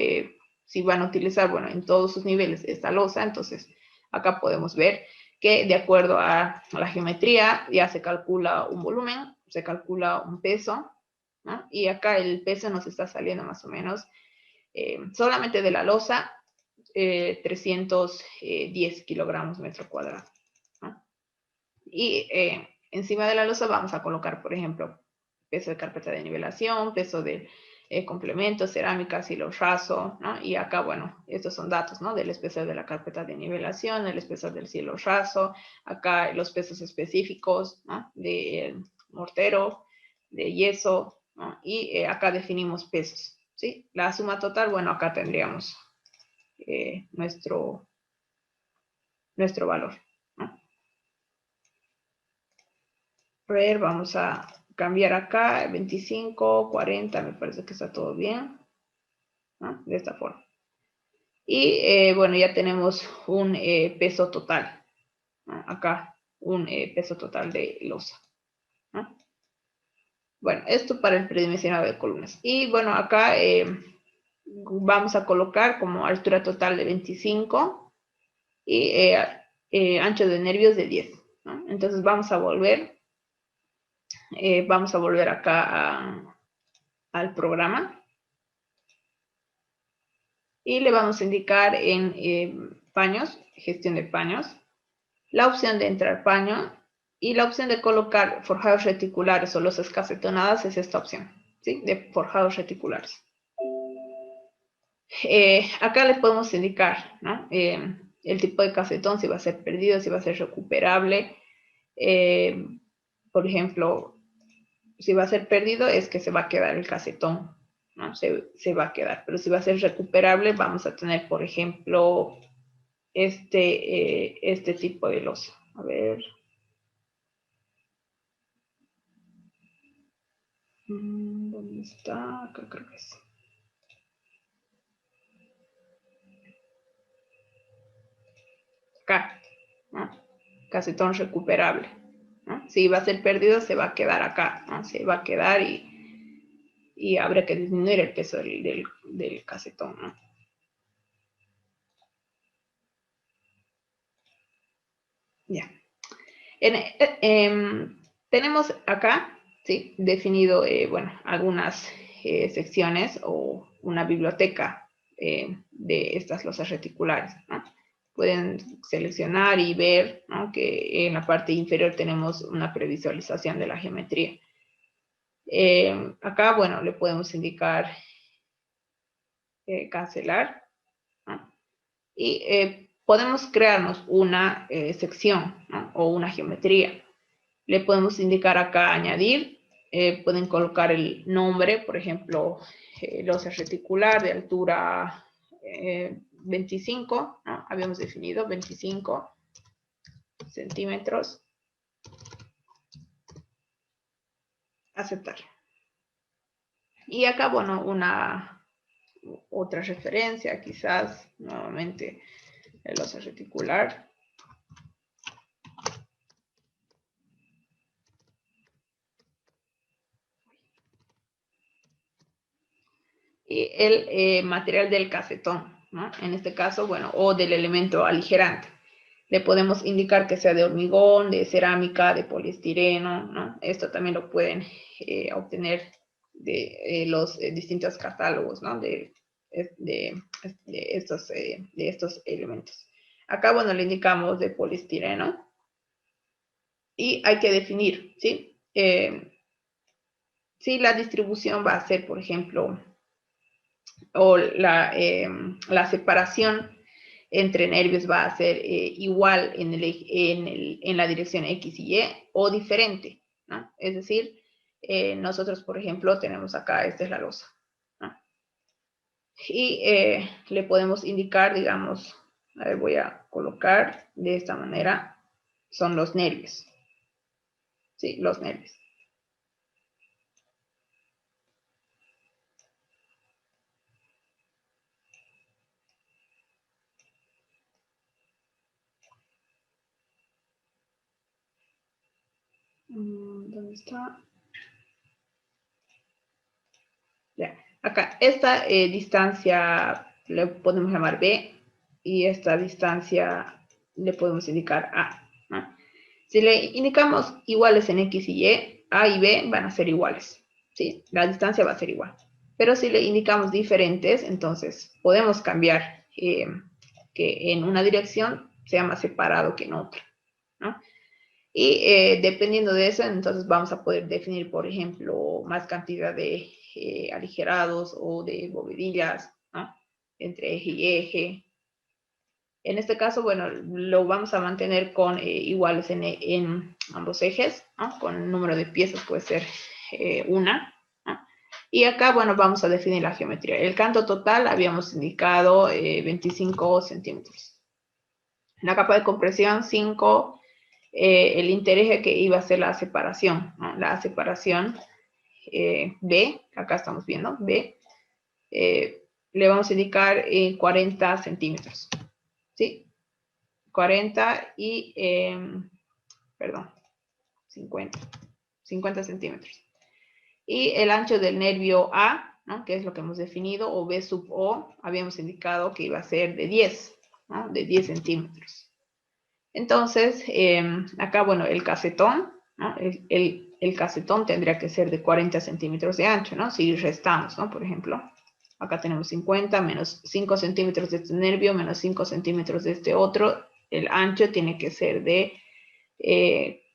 si van a utilizar, bueno, en todos sus niveles esta losa, entonces acá podemos ver que de acuerdo a la geometría ya se calcula un volumen, se calcula un peso, ¿no? Y acá el peso nos está saliendo más o menos solamente de la losa 310 kilogramos metro cuadrado, ¿no? Y encima de la losa vamos a colocar, por ejemplo, peso de carpeta de nivelación, peso de complemento, cerámica, silo raso, ¿no? Y acá, bueno, estos son datos, ¿no? Del espesor de la carpeta de nivelación, el espesor del silo raso, acá los pesos específicos, ¿no? De mortero, de yeso, ¿no? Y acá definimos pesos, ¿sí? La suma total, bueno, acá tendríamos nuestro valor, ¿no? A ver, vamos a cambiar acá, 25, 40, me parece que está todo bien, ¿no? De esta forma. Y bueno, ya tenemos un peso total, ¿no? Acá, un peso total de losa, ¿no? Bueno, esto para el predimensionado de columnas. Y bueno, acá vamos a colocar como altura total de 25 y ancho de nervios de 10, ¿no? Entonces vamos a volver Vamos a volver acá al programa. Y le vamos a indicar en paños, gestión de paños, la opción de entrar paño y la opción de colocar forjados reticulares o losas casetonadas es esta opción, ¿sí? De forjados reticulares. Acá le podemos indicar, ¿no? El tipo de casetón, si va a ser perdido, si va a ser recuperable. Por ejemplo, si va a ser perdido es que se va a quedar el casetón, ¿no? Se va a quedar. Pero si va a ser recuperable, vamos a tener, por ejemplo, este tipo de losa. A ver. ¿Dónde está? Acá creo que es. Acá, ¿no? Casetón recuperable, ¿no? Si va a ser perdido, se va a quedar acá, ¿no? Se va a quedar y habrá que disminuir el peso del casetón, ¿no? Ya. Tenemos acá, ¿sí? Definido, bueno, algunas secciones o una biblioteca de estas losas reticulares, ¿no? Pueden seleccionar y ver, ¿no? Que en la parte inferior tenemos una previsualización de la geometría. Acá, bueno, le podemos indicar cancelar, ¿no? Y podemos crearnos una sección, ¿no? O una geometría. Le podemos indicar acá añadir, pueden colocar el nombre, por ejemplo, losa reticular de altura 25, ¿no? Habíamos definido 25 centímetros. Aceptar. Y acá, bueno, otra referencia, quizás, nuevamente, el losa reticular. Y el material del casetón, ¿no? En este caso, bueno, o del elemento aligerante. Le podemos indicar que sea de hormigón, de cerámica, de poliestireno, ¿no? Esto también lo pueden obtener de los distintos catálogos, ¿no? De estos elementos. Acá, bueno, le indicamos de poliestireno y hay que definir, ¿sí? Si la distribución va a ser, por ejemplo, o la separación entre nervios va a ser igual en la dirección X y Y o diferente, ¿no? Es decir, nosotros, por ejemplo, tenemos acá, esta es la losa, ¿no? Y le podemos indicar, digamos, a ver, voy a colocar de esta manera, son los nervios, ¿sí? Los nervios. ¿Dónde está? Ya. Acá, esta distancia le podemos llamar B y esta distancia le podemos indicar A, ¿no? Si le indicamos iguales en X y Y, A y B van a ser iguales, ¿sí? La distancia va a ser igual. Pero si le indicamos diferentes, entonces podemos cambiar que en una dirección sea más separado que en otra, ¿no? Y dependiendo de eso, entonces vamos a poder definir, por ejemplo, más cantidad de aligerados o de bovedillas, ¿no? Entre eje y eje. En este caso, bueno, lo vamos a mantener con iguales en ambos ejes, ¿no? Con el número de piezas puede ser una, ¿no? Y acá, bueno, vamos a definir la geometría. El canto total habíamos indicado 25 centímetros. La capa de compresión 5, el intereje que iba a ser la separación, ¿no? La separación B, acá estamos viendo, B, le vamos a indicar 40 centímetros, ¿sí? 40 y, perdón, 50 centímetros. Y el ancho del nervio A, ¿no? Que es lo que hemos definido, o B sub O, habíamos indicado que iba a ser de 10, ¿no? De 10 centímetros. Entonces, acá, bueno, el casetón, ¿no? el casetón tendría que ser de 40 centímetros de ancho, ¿no? Si restamos, ¿no? Por ejemplo, acá tenemos 50 menos 5 centímetros de este nervio menos 5 centímetros de este otro, el ancho tiene que ser de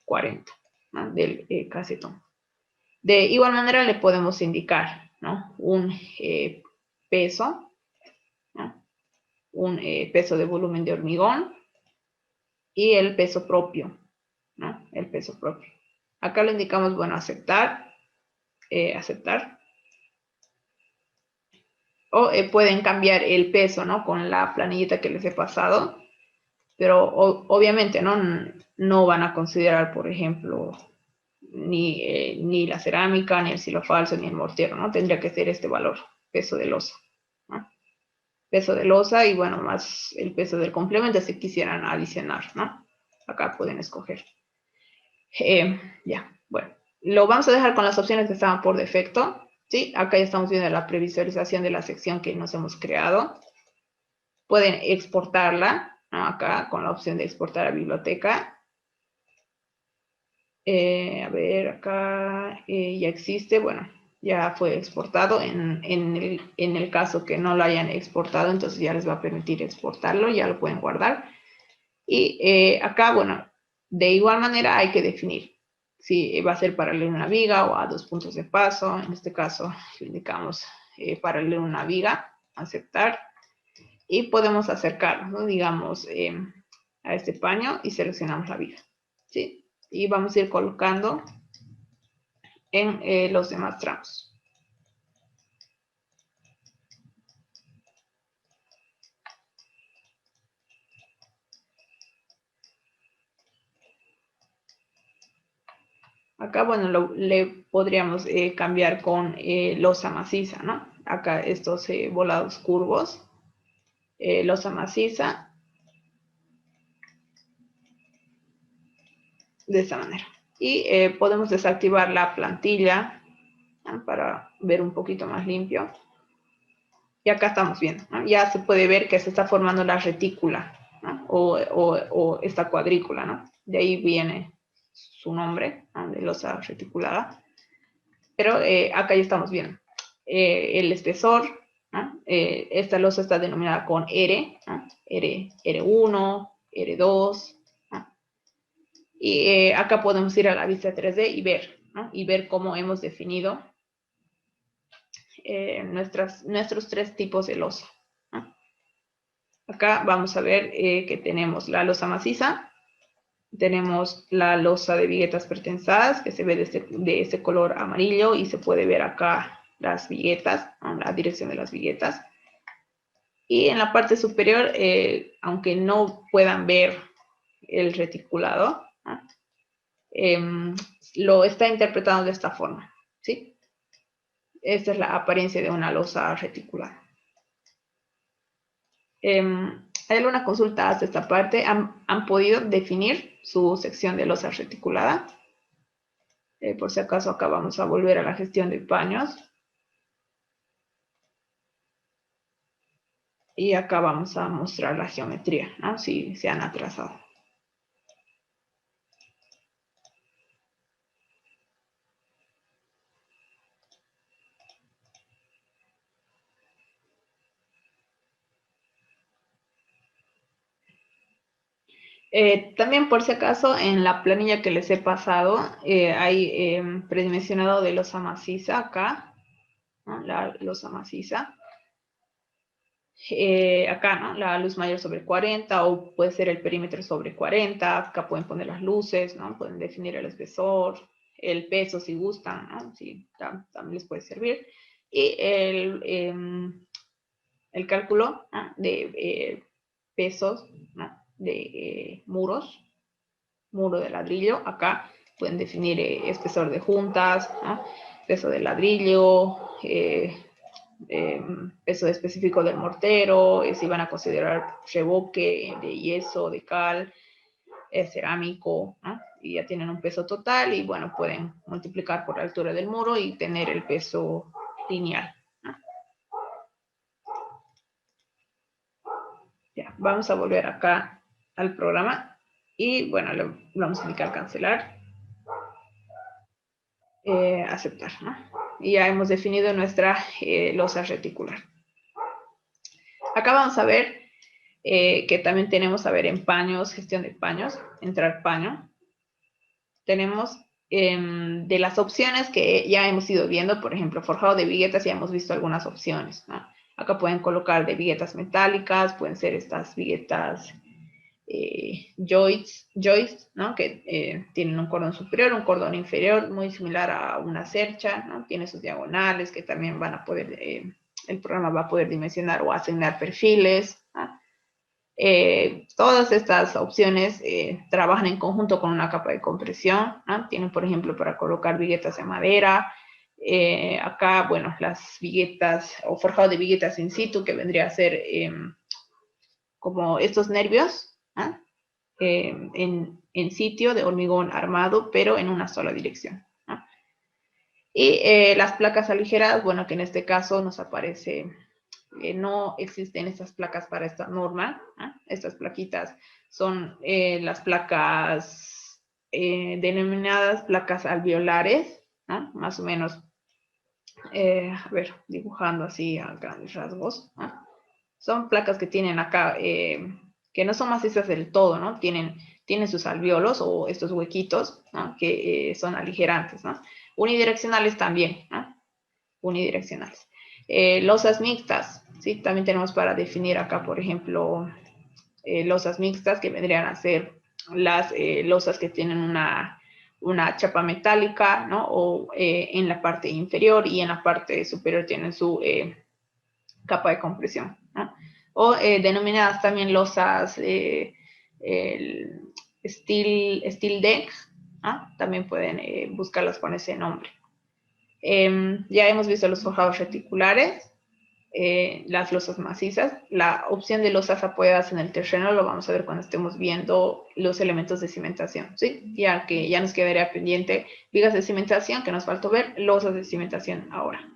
40, ¿no? Del casetón. De igual manera le podemos indicar, ¿no? Un peso, ¿no? Un peso de volumen de hormigón y el peso propio, ¿no? El peso propio. Acá le indicamos, bueno, aceptar, aceptar. O pueden cambiar el peso, ¿no? Con la planillita que les he pasado. Pero obviamente, ¿no? No van a considerar, por ejemplo, ni la cerámica, ni el silo falso, ni el mortero, ¿no? Tendría que ser este valor, peso de losa, ¿no? Peso de losa y, bueno, más el peso del complemento si quisieran adicionar, ¿no? Acá pueden escoger. Ya, bueno. Lo vamos a dejar con las opciones que estaban por defecto, ¿sí? Acá ya estamos viendo la previsualización de la sección que nos hemos creado. Pueden exportarla, ¿no? Acá con la opción de exportar a biblioteca. A ver, acá ya existe, bueno, ya fue exportado. En el caso que no lo hayan exportado, entonces ya les va a permitir exportarlo, ya lo pueden guardar. Y acá, bueno, de igual manera hay que definir si va a ser para leer una viga o a 2 puntos de paso. En este caso, le indicamos para leer una viga, aceptar. Y podemos acercarnos, ¿no? Digamos, a este paño y seleccionamos la viga, ¿sí? Y vamos a ir colocando en los demás tramos. Acá, bueno, le podríamos cambiar con losa maciza, ¿no? Acá estos volados curvos, losa maciza, de esta manera. Y podemos desactivar la plantilla, ¿no? Para ver un poquito más limpio. Y acá estamos viendo, ¿no? Ya se puede ver que se está formando la retícula, ¿no? O esta cuadrícula, ¿no? De ahí viene su nombre, ¿no? De losa reticulada. Pero acá ya estamos viendo el espesor, ¿no? Esta losa está denominada con R, ¿no? R1, R2, ¿no? Y acá podemos ir a la vista 3D y ver, ¿no? Y ver cómo hemos definido nuestros 3 tipos de losa, ¿no? Acá vamos a ver que tenemos la losa maciza, tenemos la losa de viguetas pretensadas, que se ve de este color amarillo y se puede ver acá las viguetas, ¿no? La dirección de las viguetas. Y en la parte superior, aunque no puedan ver el reticulado, ¿no? Lo está interpretando de esta forma, ¿sí? Esta es la apariencia de una losa reticulada. ¿Hay alguna consulta hasta esta parte? ¿Han podido definir su sección de losa reticulada? Por si acaso acá vamos a volver a la gestión de paños. Y acá vamos a mostrar la geometría, ¿no? Si se han atrasado. También por si acaso en la planilla que les he pasado hay predimensionado de losa maciza acá, ¿no? La losa maciza. Acá, ¿no? La luz mayor sobre 40 o puede ser el perímetro sobre 40. Acá pueden poner las luces, ¿no? Pueden definir el espesor, el peso si gustan, ¿no? Sí, también les puede servir. Y el cálculo, ¿no? De pesos, ¿no? De muros, muro de ladrillo. Acá pueden definir espesor de juntas, ¿no? Peso de ladrillo, peso específico del mortero, si van a considerar revoque de yeso, de cal, cerámico, ¿no? Y ya tienen un peso total y bueno, pueden multiplicar por la altura del muro y tener el peso lineal, ¿no? Ya, vamos a volver acá al programa y bueno, le vamos a indicar cancelar. aceptar, ¿no? Y ya hemos definido nuestra losa reticular. Acá vamos a ver que también tenemos, a ver, en paños, gestión de paños, entrar paño. Tenemos de las opciones que ya hemos ido viendo, por ejemplo, forjado de viguetas, ya hemos visto algunas opciones, ¿no? Acá pueden colocar de viguetas metálicas, pueden ser estas viguetas joists, ¿no? Que tienen un cordón superior, un cordón inferior, muy similar a una cercha, ¿no? Tiene sus diagonales que también van a poder, el programa va a poder dimensionar o asignar perfiles, ¿no? Todas estas opciones trabajan en conjunto con una capa de compresión, ¿no? Tienen, por ejemplo, para colocar viguetas de madera. Acá, bueno, las viguetas o forjado de viguetas in situ, que vendría a ser como estos nervios, ¿no? En sitio de hormigón armado, pero en una sola dirección, ¿no? Y las placas aligeradas, bueno, que en este caso nos aparece, no existen estas placas para esta norma, ¿no? Estas plaquitas son las placas denominadas placas alveolares, ¿no? Más o menos, a ver, dibujando así a grandes rasgos, ¿no? Son placas que tienen acá, que no son macizas del todo, ¿no? Tienen sus alvéolos o estos huequitos, ¿no? Que son aligerantes, ¿no? Unidireccionales también, ¿no? Unidireccionales. Losas mixtas, ¿sí? También tenemos para definir acá, por ejemplo, losas mixtas, que vendrían a ser las losas que tienen una chapa metálica, ¿no? O en la parte inferior y en la parte superior tienen su capa de compresión, ¿no? O denominadas también losas steel decks, ¿no? También pueden buscarlas con ese nombre. Ya hemos visto los forjados reticulares, las losas macizas. La opción de losas apoyadas en el terreno lo vamos a ver cuando estemos viendo los elementos de cimentación, ¿sí? Ya que ya nos quedaría pendiente vigas de cimentación, que nos faltó ver, losas de cimentación ahora.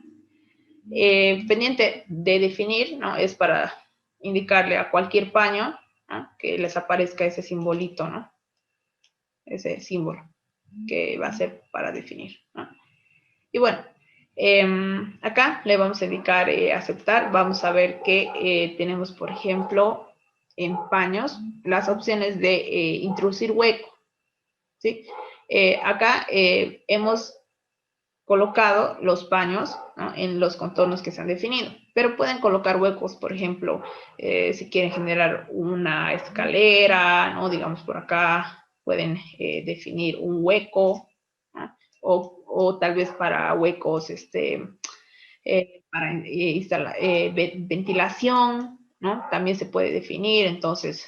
Pendiente de definir, ¿no? Es para indicarle a cualquier paño, ¿no? Que les aparezca ese simbolito, ¿no? Ese símbolo que va a ser para definir, ¿no? Y bueno, acá le vamos a indicar aceptar. Vamos a ver que tenemos, por ejemplo, en paños, las opciones de introducir hueco, ¿sí? Acá hemos colocado los paños, ¿no? En los contornos que se han definido, pero pueden colocar huecos, por ejemplo, si quieren generar una escalera, ¿no? Digamos por acá, pueden definir un hueco, ¿no? O tal vez para huecos, para instalar ventilación, ¿no? También se puede definir. Entonces,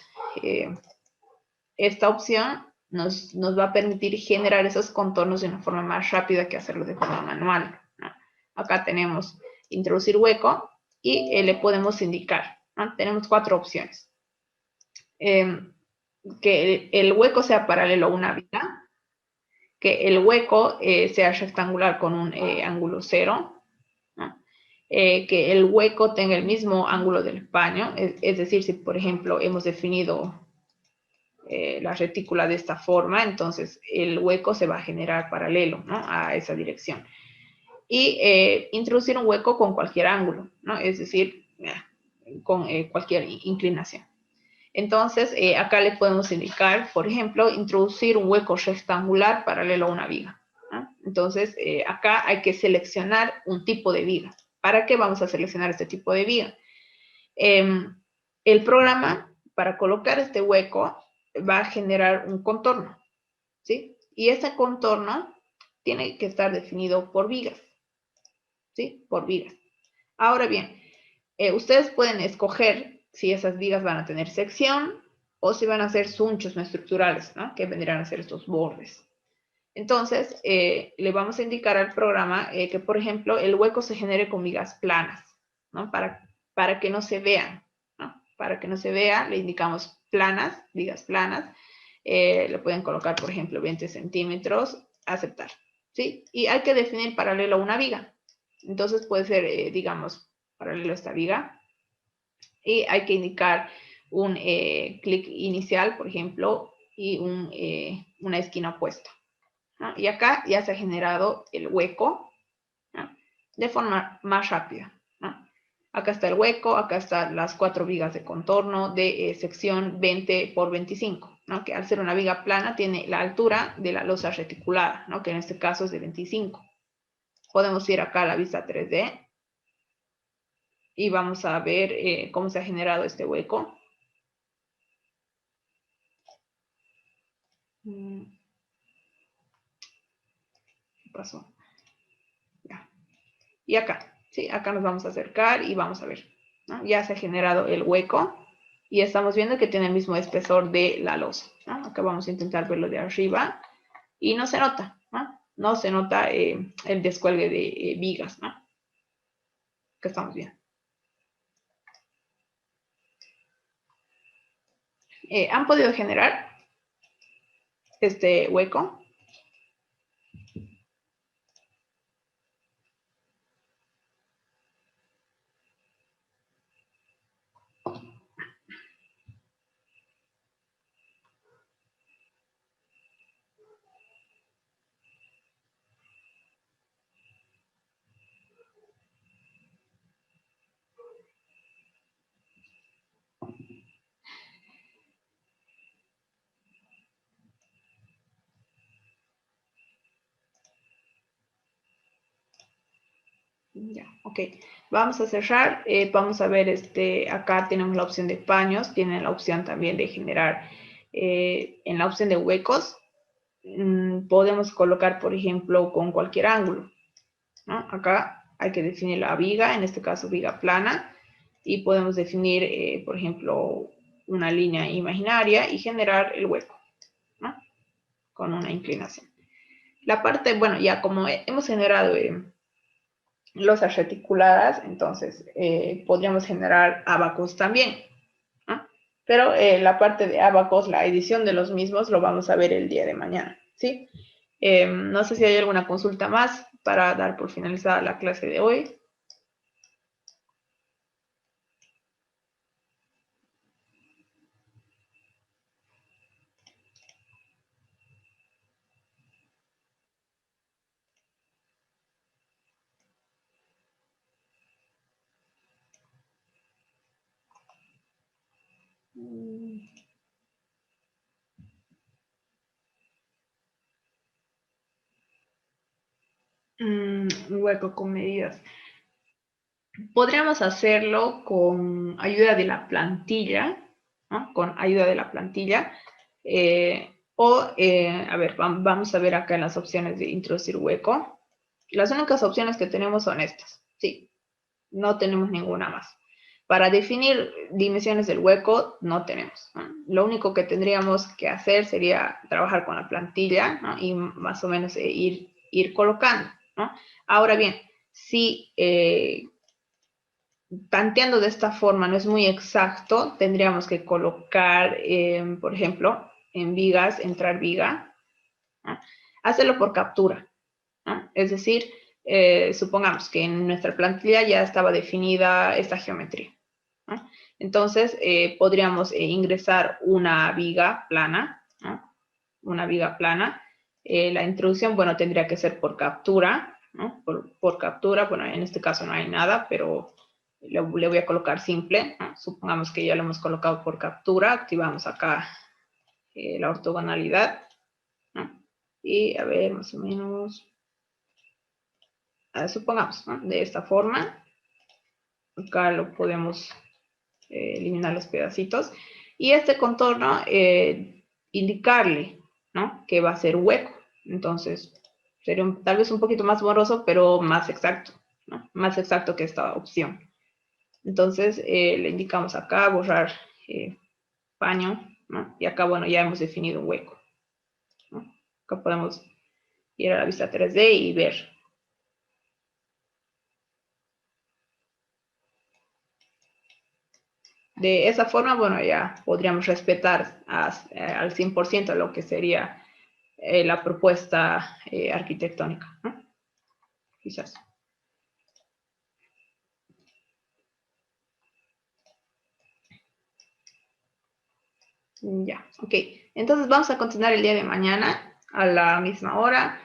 esta opción nos va a permitir generar esos contornos de una forma más rápida que hacerlo de forma manual, ¿no? Acá tenemos introducir hueco y le podemos indicar, ¿no? Tenemos 4 opciones. Que el hueco sea paralelo a una viga, que el hueco sea rectangular con un ángulo 0, ¿no? Que el hueco tenga el mismo ángulo del paño, es decir, si por ejemplo hemos definido la retícula de esta forma, entonces el hueco se va a generar paralelo, ¿no? A esa dirección. Y introducir un hueco con cualquier ángulo, ¿no? Es decir, con cualquier inclinación. Entonces, acá le podemos indicar, por ejemplo, introducir un hueco rectangular paralelo a una viga, ¿no? Entonces, acá hay que seleccionar un tipo de viga. ¿Para qué vamos a seleccionar este tipo de viga? El programa, para colocar este hueco, va a generar un contorno, ¿sí? Y ese contorno tiene que estar definido por vigas, ¿sí? Por vigas. Ahora bien, ustedes pueden escoger si esas vigas van a tener sección o si van a ser sunchos no estructurales, ¿no? Que vendrán a ser estos bordes. Entonces, le vamos a indicar al programa que, por ejemplo, el hueco se genere con vigas planas, ¿no? Para que no se vean, ¿no? Para que no se vea, le indicamos planas, vigas planas. Le pueden colocar, por ejemplo, 20 centímetros, aceptar, ¿sí? Y hay que definir paralelo a una viga. Entonces puede ser, digamos, paralelo a esta viga. Y hay que indicar un clic inicial, por ejemplo, y una esquina opuesta. ¿no? Y acá ya se ha generado el hueco, ¿no? De forma más rápida, ¿no? Acá está el hueco, acá están las 4 vigas de contorno de sección 20 por 25, ¿no? Que al ser una viga plana tiene la altura de la losa reticulada, ¿no? Que en este caso es de 25. Podemos ir acá a la vista 3D y vamos a ver cómo se ha generado este hueco. ¿Qué pasó? Ya. Y acá, ¿sí? Acá nos vamos a acercar y vamos a ver, ¿no? Ya se ha generado el hueco y estamos viendo que tiene el mismo espesor de la losa, ¿no? Acá vamos a intentar verlo de arriba y no se nota, ¿no? No se nota el descuelgue de vigas, ¿no? Que estamos viendo. ¿Han podido generar este hueco? Ya, ok. Vamos a cerrar. Vamos a ver, acá tenemos la opción de paños, tienen la opción también de generar en la opción de huecos. Podemos colocar, por ejemplo, con cualquier ángulo, ¿no? Acá hay que definir la viga, en este caso viga plana, y podemos definir, por ejemplo, una línea imaginaria y generar el hueco, ¿no? Con una inclinación. La parte, bueno, ya como hemos generado losas reticuladas, entonces podríamos generar abacos también, ¿no? Pero la parte de abacos, la edición de los mismos, lo vamos a ver el día de mañana, ¿sí? No sé si hay alguna consulta más para dar por finalizada la clase de hoy. Un hueco con medidas. Podríamos hacerlo con ayuda de la plantilla, ¿no? Con ayuda de la plantilla. A ver, vamos a ver acá en las opciones de introducir hueco. Las únicas opciones que tenemos son estas, sí, no tenemos ninguna más. Para definir dimensiones del hueco, no tenemos, ¿no? Lo único que tendríamos que hacer sería trabajar con la plantilla, ¿no? Y más o menos ir colocando, ¿no? Ahora bien, si tanteando de esta forma no es muy exacto, tendríamos que colocar, por ejemplo, en vigas, entrar viga, ¿no? Hacerlo por captura, ¿no? Es decir, supongamos que en nuestra plantilla ya estaba definida esta geometría, ¿no? Entonces, podríamos ingresar una viga plana, ¿no? Una viga plana. La introducción, bueno, tendría que ser por captura, ¿no? Por captura, bueno, en este caso no hay nada, pero le voy a colocar simple, ¿no? Supongamos que ya lo hemos colocado por captura, activamos acá la ortogonalidad, ¿no? Y a ver, más o menos, supongamos, ¿no? De esta forma, acá lo podemos eliminar los pedacitos, y este contorno indicarle, ¿no? Que va a ser hueco, entonces sería tal vez un poquito más borroso, pero más exacto, ¿no? Más exacto que esta opción. Entonces le indicamos acá borrar paño, ¿no? Y acá, bueno, ya hemos definido un hueco, ¿no? Acá podemos ir a la vista 3D y ver. De esa forma, bueno, ya podríamos respetar al 100% lo que sería la propuesta arquitectónica, ¿no? Quizás. Ya, ok. Entonces vamos a continuar el día de mañana. a la misma hora.